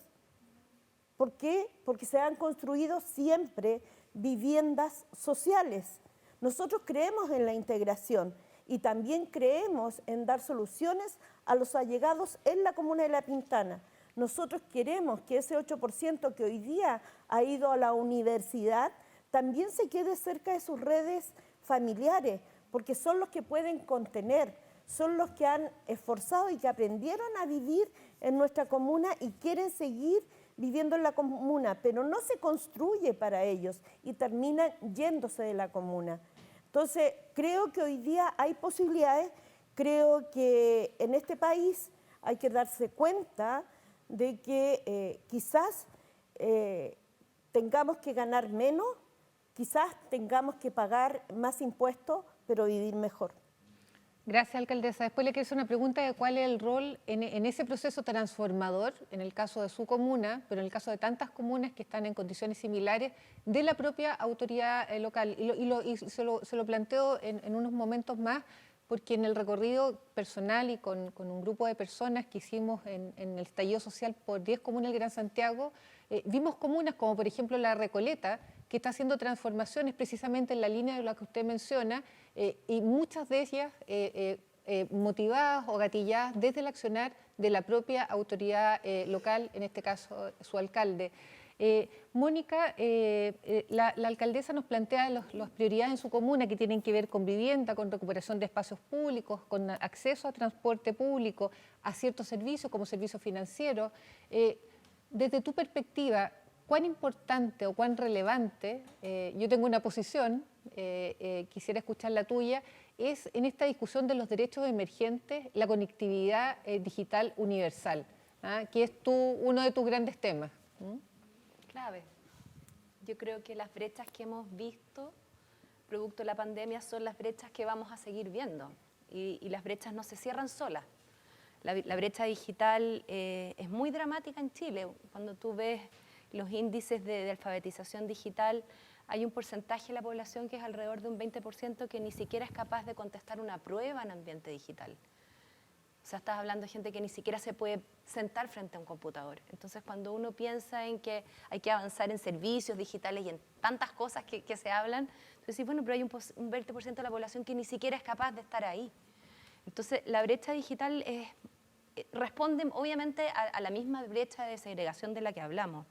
¿Por qué? Porque se han construido siempre viviendas sociales. Nosotros creemos en la integración y también creemos en dar soluciones a los allegados en la comuna de La Pintana. Nosotros queremos que ese 8% que hoy día ha ido a la universidad también se quede cerca de sus redes familiares, porque son los que pueden contener, son los que han esforzado y que aprendieron a vivir en nuestra comuna y quieren seguir viviendo en la comuna, pero no se construye para ellos y terminan yéndose de la comuna. Entonces, creo que hoy día hay posibilidades, creo que en este país hay que darse cuenta de que quizás tengamos que ganar menos, quizás tengamos que pagar más impuestos, pero vivir mejor. Gracias, alcaldesa. Después le quiero hacer una pregunta de cuál es el rol en ese proceso transformador, en el caso de su comuna, pero en el caso de tantas comunas que están en condiciones similares, de la propia autoridad local. Y se lo planteo en unos momentos más, porque en el recorrido personal y con un grupo de personas que hicimos en el estallido social por 10 comunas del Gran Santiago, vimos comunas como por ejemplo La Recoleta, que está haciendo transformaciones precisamente en la línea de la que usted menciona, y muchas de ellas motivadas o gatilladas desde el accionar de la propia autoridad local, en este caso su alcalde. Mónica, la alcaldesa nos plantea las prioridades en su comuna que tienen que ver con vivienda, con recuperación de espacios públicos, con acceso a transporte público, a ciertos servicios como servicios financieros. Desde tu perspectiva, ¿cuán importante o cuán relevante, yo tengo una posición, quisiera escuchar la tuya, es en esta discusión de los derechos emergentes la conectividad digital universal, que es uno de tus grandes temas? Clave. Yo creo que las brechas que hemos visto producto de la pandemia son las brechas que vamos a seguir viendo y las brechas no se cierran solas. La brecha digital es muy dramática en Chile. Cuando tú ves los índices de alfabetización digital, hay un porcentaje de la población que es alrededor de un 20% que ni siquiera es capaz de contestar una prueba en ambiente digital. O sea, estás hablando de gente que ni siquiera se puede sentar frente a un computador. Entonces, cuando uno piensa en que hay que avanzar en servicios digitales y en tantas cosas que se hablan, tú decís, bueno, pero hay un 20% de la población que ni siquiera es capaz de estar ahí. Entonces, la brecha digital responde obviamente a la misma brecha de segregación de la que hablamos.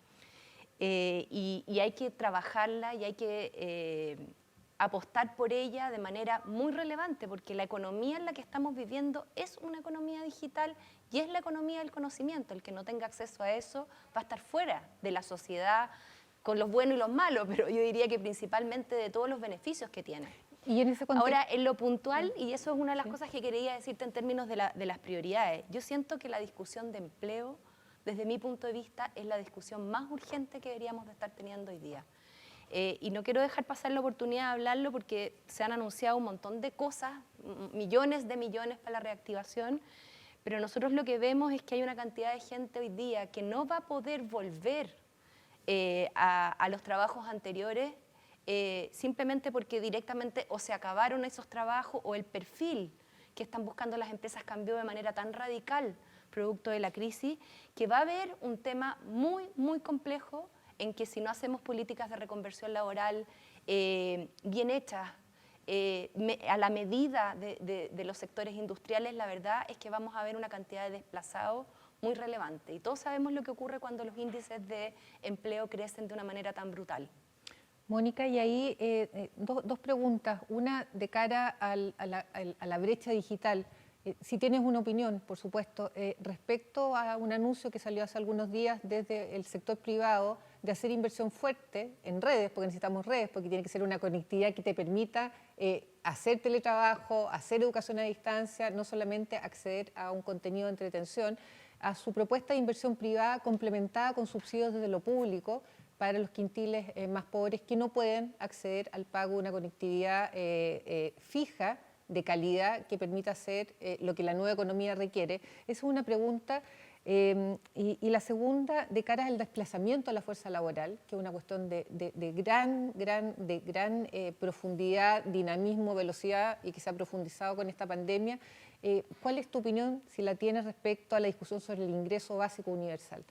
Y hay que trabajarla y hay que apostar por ella de manera muy relevante, porque la economía en la que estamos viviendo es una economía digital y es la economía del conocimiento. El que no tenga acceso a eso va a estar fuera de la sociedad con los buenos y los malos, pero yo diría que principalmente de todos los beneficios que tiene. Y en ese contexto, ahora, en lo puntual, y eso es una de las cosas que quería decirte en términos de las prioridades, yo siento que la discusión de empleo, desde mi punto de vista, es la discusión más urgente que deberíamos de estar teniendo hoy día. Y no quiero dejar pasar la oportunidad de hablarlo porque se han anunciado un montón de cosas, millones de millones para la reactivación, pero nosotros lo que vemos es que hay una cantidad de gente hoy día que no va a poder volver a los trabajos anteriores simplemente porque directamente o se acabaron esos trabajos o el perfil que están buscando las empresas cambió de manera tan radical producto de la crisis, que va a haber un tema muy, muy complejo en que si no hacemos políticas de reconversión laboral bien hechas, a la medida de los sectores industriales, la verdad es que vamos a ver una cantidad de desplazados muy relevante. Y todos sabemos lo que ocurre cuando los índices de empleo crecen de una manera tan brutal. Mónica, y ahí dos preguntas. Una de cara a la brecha digital. Si tienes una opinión, por supuesto, respecto a un anuncio que salió hace algunos días desde el sector privado de hacer inversión fuerte en redes, porque necesitamos redes, porque tiene que ser una conectividad que te permita hacer teletrabajo, hacer educación a distancia, no solamente acceder a un contenido de entretención, a su propuesta de inversión privada complementada con subsidios desde lo público para los quintiles más pobres que no pueden acceder al pago de una conectividad fija, de calidad, que permita hacer lo que la nueva economía requiere. Esa es una pregunta. Y la segunda, de cara al desplazamiento a la fuerza laboral, que es una cuestión de gran profundidad, dinamismo, velocidad y que se ha profundizado con esta pandemia. ¿Cuál es tu opinión, si la tienes, respecto a la discusión sobre el ingreso básico universal?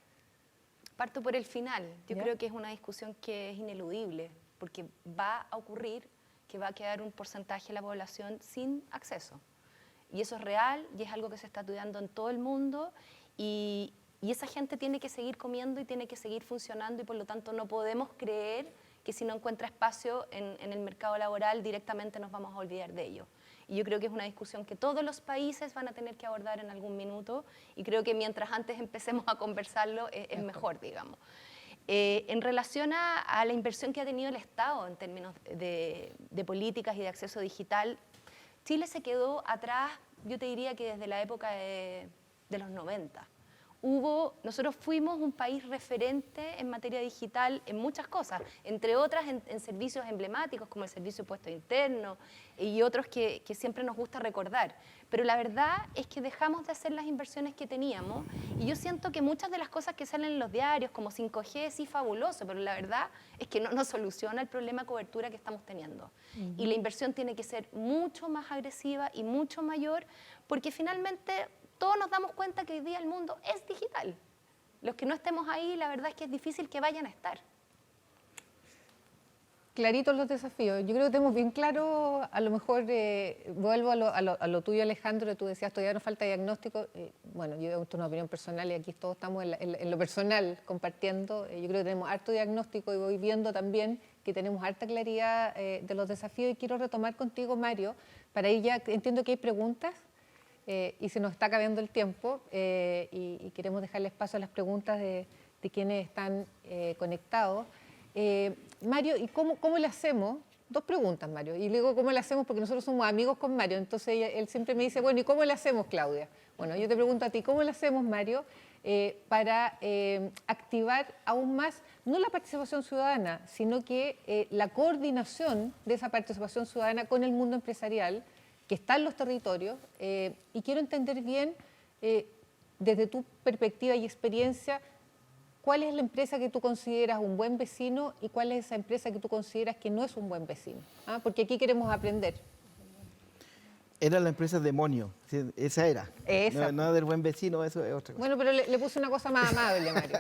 Parto por el final. Yo creo que es una discusión que es ineludible, porque va a ocurrir que va a quedar un porcentaje de la población sin acceso. Y eso es real y es algo que se está estudiando en todo el mundo y esa gente tiene que seguir comiendo y tiene que seguir funcionando y por lo tanto no podemos creer que si no encuentra espacio en el mercado laboral directamente nos vamos a olvidar de ello. Y yo creo que es una discusión que todos los países van a tener que abordar en algún minuto y creo que mientras antes empecemos a conversarlo es mejor, digamos. En relación a la inversión que ha tenido el Estado en términos de políticas y de acceso digital, Chile se quedó atrás, yo te diría que desde la época de los 90. Nosotros fuimos un país referente en materia digital en muchas cosas, entre otras en servicios emblemáticos como el Servicio de Puesto Interno y otros que siempre nos gusta recordar. Pero la verdad es que dejamos de hacer las inversiones que teníamos y yo siento que muchas de las cosas que salen en los diarios como 5G sí fabuloso, pero la verdad es que no soluciona el problema de cobertura que estamos teniendo. Y la inversión tiene que ser mucho más agresiva y mucho mayor porque finalmente todos nos damos cuenta que hoy día el mundo es digital. Los que no estemos ahí, la verdad es que es difícil que vayan a estar. claritos los desafíos. Yo creo que tenemos bien claro, a lo mejor vuelvo a lo tuyo, Alejandro, tú decías todavía nos falta diagnóstico. Bueno, yo esto es una opinión personal y aquí todos estamos en lo personal compartiendo. Yo creo que tenemos harto diagnóstico y voy viendo también que tenemos harta claridad de los desafíos y quiero retomar contigo, Mario, para ir ya, entiendo que hay preguntas y se nos está acabando el tiempo y queremos dejarle espacio a las preguntas de quienes están conectados. Mario, ¿y cómo le hacemos? Dos preguntas, Mario. Y le digo, ¿cómo le hacemos? Porque nosotros somos amigos con Mario. Entonces él siempre me dice, bueno, ¿y cómo le hacemos, Claudia? Bueno, yo te pregunto a ti, ¿cómo le hacemos, Mario, para activar aún más, no la participación ciudadana, sino que la coordinación de esa participación ciudadana con el mundo empresarial que está en los territorios? Y quiero entender bien, desde tu perspectiva y experiencia, ¿cuál es la empresa que tú consideras un buen vecino y cuál es esa empresa que tú consideras que no es un buen vecino? Porque aquí queremos aprender. Era la empresa demonio, esa era. Esa. No del buen vecino, eso es otra cosa. Bueno, pero le puse una cosa más amable, Mario.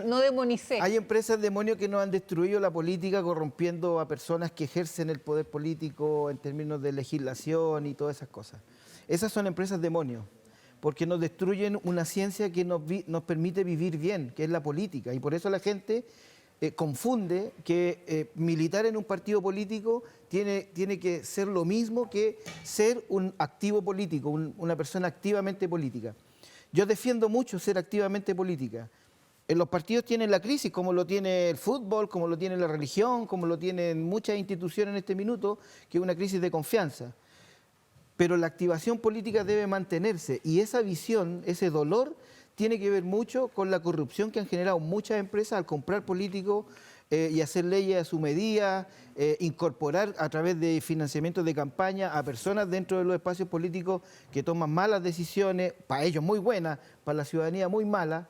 No demonicé. Hay empresas demonio que nos han destruido la política corrompiendo a personas que ejercen el poder político en términos de legislación y todas esas cosas. Esas son empresas demonio, porque nos destruyen una ciencia que nos permite vivir bien, que es la política. Y por eso la gente confunde que militar en un partido político tiene que ser lo mismo que ser un activo político, una persona activamente política. Yo defiendo mucho ser activamente política. En los partidos tienen la crisis, como lo tiene el fútbol, como lo tiene la religión, como lo tienen muchas instituciones en este minuto, que es una crisis de confianza. Pero la activación política debe mantenerse y esa visión, ese dolor, tiene que ver mucho con la corrupción que han generado muchas empresas al comprar políticos y hacer leyes a su medida, incorporar a través de financiamiento de campaña a personas dentro de los espacios políticos que toman malas decisiones, para ellos muy buenas, para la ciudadanía muy malas.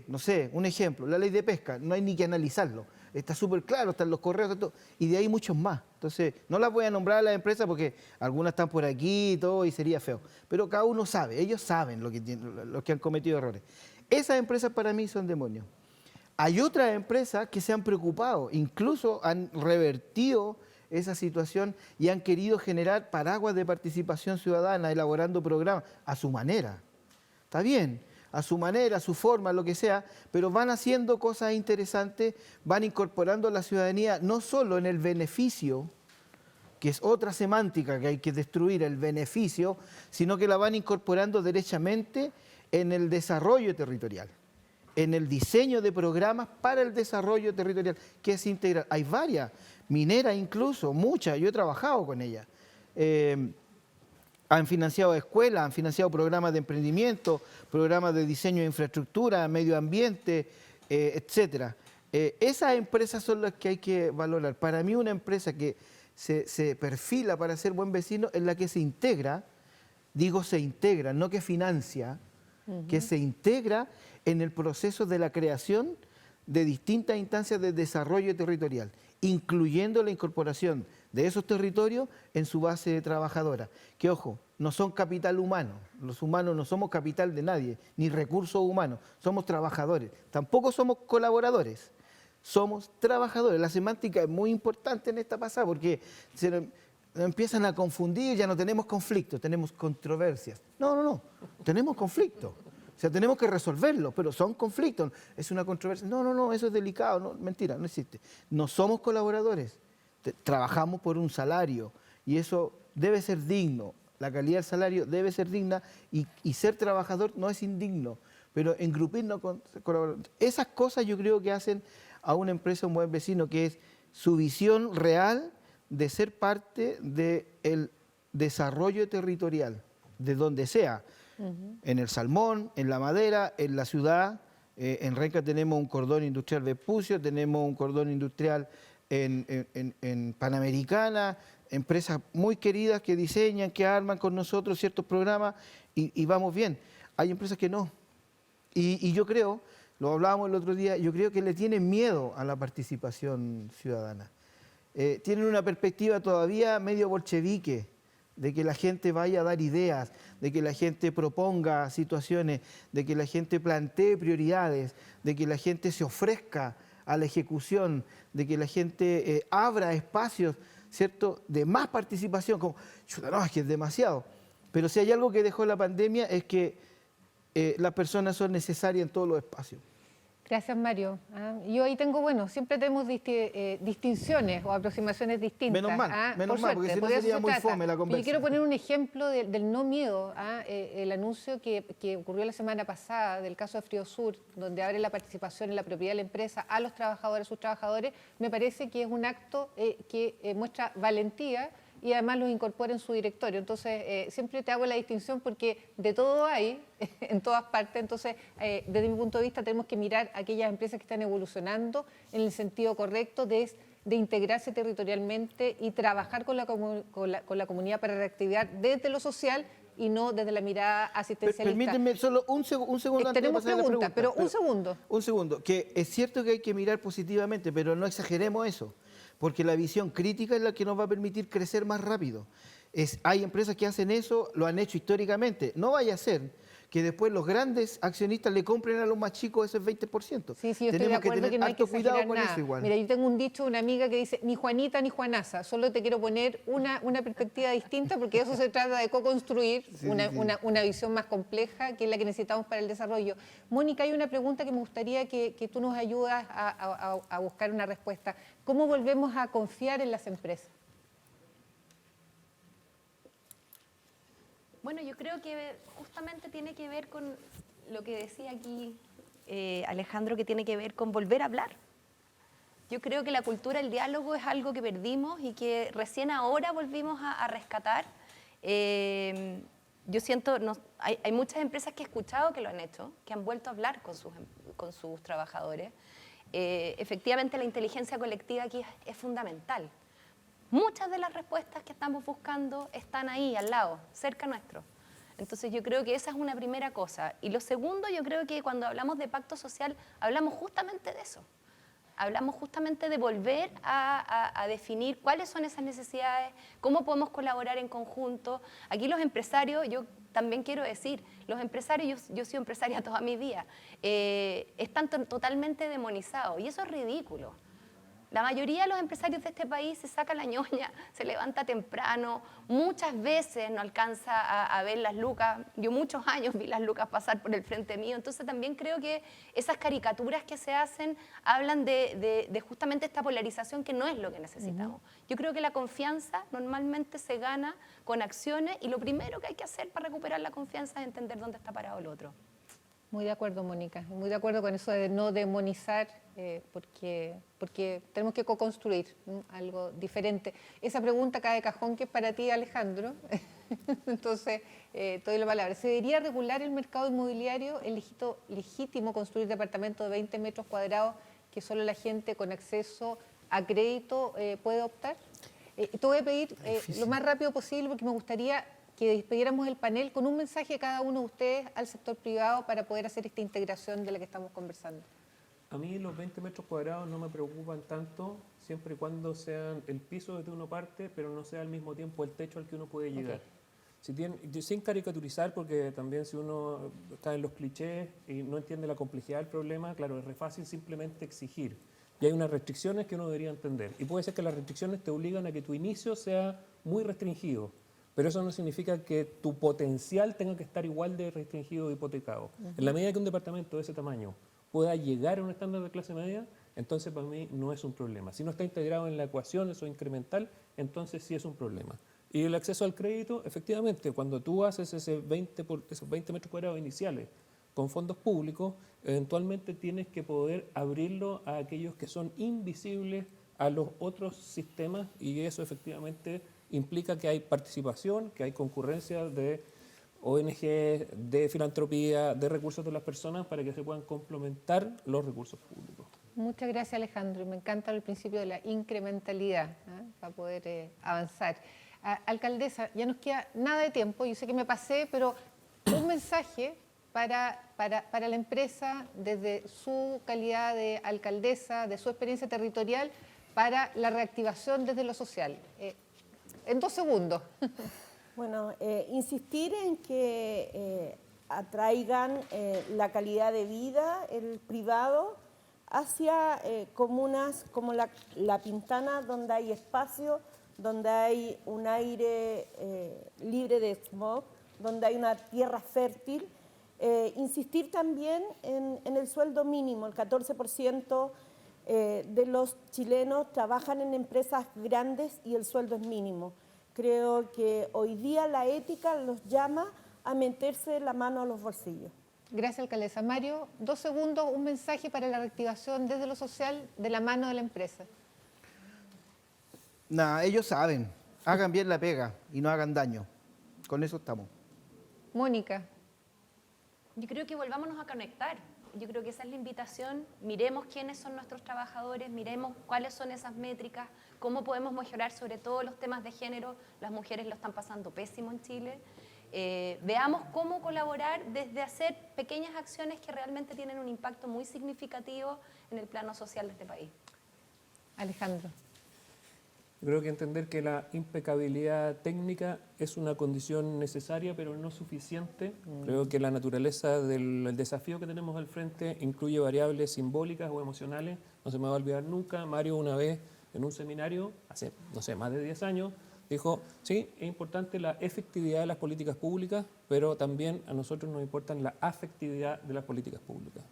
No sé, un ejemplo, la ley de pesca, no hay ni que analizarlo. Está súper claro, están los correos y de ahí muchos más. Entonces, no las voy a nombrar a las empresas porque algunas están por aquí y todo y sería feo. Pero cada uno sabe, ellos saben los que han cometido errores. Esas empresas para mí son demonios. Hay otras empresas que se han preocupado, incluso han revertido esa situación y han querido generar paraguas de participación ciudadana, elaborando programas a su manera. Está bien, a su manera, a su forma, lo que sea, pero van haciendo cosas interesantes, van incorporando a la ciudadanía no solo en el beneficio, que es otra semántica que hay que destruir, el beneficio, sino que la van incorporando derechamente en el desarrollo territorial, en el diseño de programas para el desarrollo territorial, que es integral. Hay varias, mineras incluso, muchas, yo he trabajado con ellas. Han financiado escuelas, han financiado programas de emprendimiento, programas de diseño de infraestructura, medio ambiente, etcétera. Esas empresas son las que hay que valorar. Para mí una empresa que se perfila para ser buen vecino es la que se integra, digo se integra, no que financia, que se integra en el proceso de la creación de distintas instancias de desarrollo territorial, incluyendo la incorporación de esos territorios en su base trabajadora. Que ojo, no son capital humano, los humanos no somos capital de nadie, ni recursos humanos, somos trabajadores, tampoco somos colaboradores, somos trabajadores. La semántica es muy importante en esta pasada porque se nos empiezan a confundir, ya no tenemos conflictos, tenemos controversias. No, tenemos conflictos. O sea, tenemos que resolverlo, pero son conflictos, es una controversia. No, eso es delicado, no, mentira, no existe. No somos colaboradores, trabajamos por un salario y eso debe ser digno. La calidad del salario debe ser digna y ser trabajador no es indigno, pero engrupirnos con colaboradores. Esas cosas yo creo que hacen a una empresa un buen vecino, que es su visión real de ser parte del desarrollo territorial, de donde sea. En el salmón, en la madera, en la ciudad. En Renca tenemos un cordón industrial Vespucio, tenemos un cordón industrial en Panamericana, empresas muy queridas que diseñan, que arman con nosotros ciertos programas y vamos bien. Hay empresas que no. Y yo creo, lo hablábamos el otro día, yo creo que le tienen miedo a la participación ciudadana. Tienen una perspectiva todavía medio bolchevique, de que la gente vaya a dar ideas, de que la gente proponga situaciones, de que la gente plantee prioridades, de que la gente se ofrezca a la ejecución, de que la gente abra espacios, ¿cierto?, de más participación, como, chuta, no, es que es demasiado. Pero si hay algo que dejó la pandemia es que las personas son necesarias en todos los espacios. Gracias, Mario. Yo ahí tengo, bueno, siempre tenemos distinciones o aproximaciones distintas. Menos mal, Por suerte, porque si no de eso sería se muy trata. fome la conversa. Yo quiero poner un ejemplo del no miedo. El anuncio que ocurrió la semana pasada del caso de Friosur, donde abre la participación en la propiedad de la empresa a los trabajadores, sus trabajadores, me parece que es un acto que muestra valentía y además los incorpora en su directorio. Entonces, siempre te hago la distinción porque de todo hay, en todas partes. Entonces, desde mi punto de vista, tenemos que mirar a aquellas empresas que están evolucionando en el sentido correcto de integrarse territorialmente y trabajar con la comunidad para reactivar desde lo social y no desde la mirada asistencialista. Permítanme solo un segundo antes de Tenemos pasar a la preguntas, pregunta. pero un segundo. Un segundo, que es cierto que hay que mirar positivamente, pero no exageremos eso, porque la visión crítica es la que nos va a permitir crecer más rápido. Hay empresas que hacen eso, lo han hecho históricamente. No vaya a ser que después los grandes accionistas le compren a los más chicos ese 20%. Sí, yo estoy de Tenemos acuerdo tener que no hay que harto cuidado exagerar con nada. eso igual. Mira, yo tengo un dicho de una amiga que dice, ni Juanita ni Juanaza, solo te quiero poner una perspectiva distinta porque de eso se trata de co-construir una visión más compleja que es la que necesitamos para el desarrollo. Mónica, hay una pregunta que me gustaría que tú nos ayudas a buscar una respuesta. ¿Cómo volvemos a confiar en las empresas? Bueno, yo creo que justamente tiene que ver con lo que decía aquí Alejandro, que tiene que ver con volver a hablar. Yo creo que la cultura del diálogo es algo que perdimos y que recién ahora volvimos a rescatar. Yo siento, hay muchas empresas que he escuchado que lo han hecho, que han vuelto a hablar con sus trabajadores. Efectivamente, la inteligencia colectiva aquí es fundamental. Muchas de las respuestas que estamos buscando están ahí, al lado, cerca nuestro. Entonces yo creo que esa es una primera cosa. Y lo segundo, yo creo que cuando hablamos de pacto social, hablamos justamente de eso. Hablamos justamente de volver a definir cuáles son esas necesidades, cómo podemos colaborar en conjunto. Aquí los empresarios, yo también quiero decir, los empresarios, yo he sido empresaria toda mi vida, están totalmente demonizados y eso es ridículo. La mayoría de los empresarios de este país se saca la ñoña, se levanta temprano, muchas veces no alcanza a ver las lucas. Yo muchos años vi las lucas pasar por el frente mío, entonces también creo que esas caricaturas que se hacen hablan de justamente esta polarización que no es lo que necesitamos. Yo creo que la confianza normalmente se gana con acciones y lo primero que hay que hacer para recuperar la confianza es entender dónde está parado el otro. Muy de acuerdo, Mónica. Muy de acuerdo con eso de no demonizar, porque tenemos que co-construir algo diferente. Esa pregunta cae de cajón que es para ti, Alejandro. Entonces, te doy la palabra. ¿Se debería regular el mercado inmobiliario? ¿Es legítimo construir departamentos de 20 metros cuadrados que solo la gente con acceso a crédito puede optar? Te voy a pedir lo más rápido posible porque me gustaría que despidiéramos el panel con un mensaje a cada uno de ustedes al sector privado para poder hacer esta integración de la que estamos conversando. A mí los 20 metros cuadrados no me preocupan tanto siempre y cuando sean el piso desde uno parte, pero no sea al mismo tiempo el techo al que uno puede llegar. Sin caricaturizar, porque también si uno está en los clichés y no entiende la complejidad del problema, claro, es re fácil simplemente exigir. Y hay unas restricciones que uno debería entender. Y puede ser que las restricciones te obligan a que tu inicio sea muy restringido. Pero eso no significa que tu potencial tenga que estar igual de restringido o hipotecado. En la medida que un departamento de ese tamaño pueda llegar a un estándar de clase media, entonces para mí no es un problema. Si no está integrado en la ecuación, eso incremental, entonces sí es un problema. Y el acceso al crédito, efectivamente, cuando tú haces esos 20 metros cuadrados iniciales con fondos públicos, eventualmente tienes que poder abrirlo a aquellos que son invisibles a los otros sistemas y eso efectivamente implica que hay participación, que hay concurrencia de ONG, de filantropía, de recursos de las personas para que se puedan complementar los recursos públicos. Muchas gracias, Alejandro. Me encanta el principio de la incrementalidad para poder avanzar. Alcaldesa, ya nos queda nada de tiempo, yo sé que me pasé, pero un mensaje para la empresa desde su calidad de alcaldesa, de su experiencia territorial, para la reactivación desde lo social. En 2 segundos. Bueno, insistir en que atraigan la calidad de vida, el privado, hacia comunas como La Pintana, donde hay espacio, donde hay un aire libre de smog, donde hay una tierra fértil. Insistir también en el sueldo mínimo. El 14% de los chilenos trabajan en empresas grandes y el sueldo es mínimo. Creo que hoy día la ética los llama a meterse la mano a los bolsillos. Gracias, alcaldesa. Mario, 2 segundos, un mensaje para la reactivación desde lo social de la mano de la empresa. Nada, ellos saben. Hagan bien la pega y no hagan daño. Con eso estamos. Mónica. Yo creo que volvámonos a conectar. Yo creo que esa es la invitación. Miremos quiénes son nuestros trabajadores, miremos cuáles son esas métricas, cómo podemos mejorar sobre todo los temas de género. Las mujeres lo están pasando pésimo en Chile. Veamos cómo colaborar desde hacer pequeñas acciones que realmente tienen un impacto muy significativo en el plano social de este país. Alejandro. Creo que entender que la impecabilidad técnica es una condición necesaria, pero no suficiente. Creo que la naturaleza del desafío que tenemos al frente incluye variables simbólicas o emocionales. No se me va a olvidar nunca, Mario una vez en un seminario, hace, no sé, más de 10 años, dijo, sí, es importante la efectividad de las políticas públicas, pero también a nosotros nos importa la afectividad de las políticas públicas.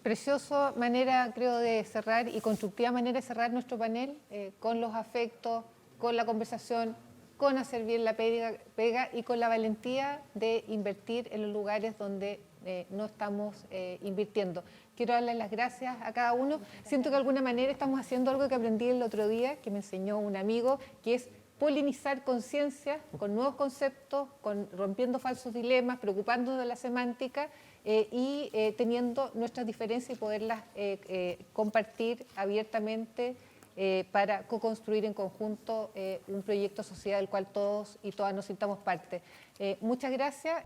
Preciosa manera, creo, de cerrar y constructiva manera de cerrar nuestro panel, con los afectos, con la conversación, con hacer bien la pega y con la valentía de invertir en los lugares donde no estamos invirtiendo. Quiero darles las gracias a cada uno. Siento que de alguna manera estamos haciendo algo que aprendí el otro día, que me enseñó un amigo, que es polinizar conciencia con nuevos conceptos, rompiendo falsos dilemas, preocupándonos de la semántica y teniendo nuestras diferencias y poderlas compartir abiertamente para co-construir en conjunto un proyecto social del cual todos y todas nos sintamos parte. Muchas gracias.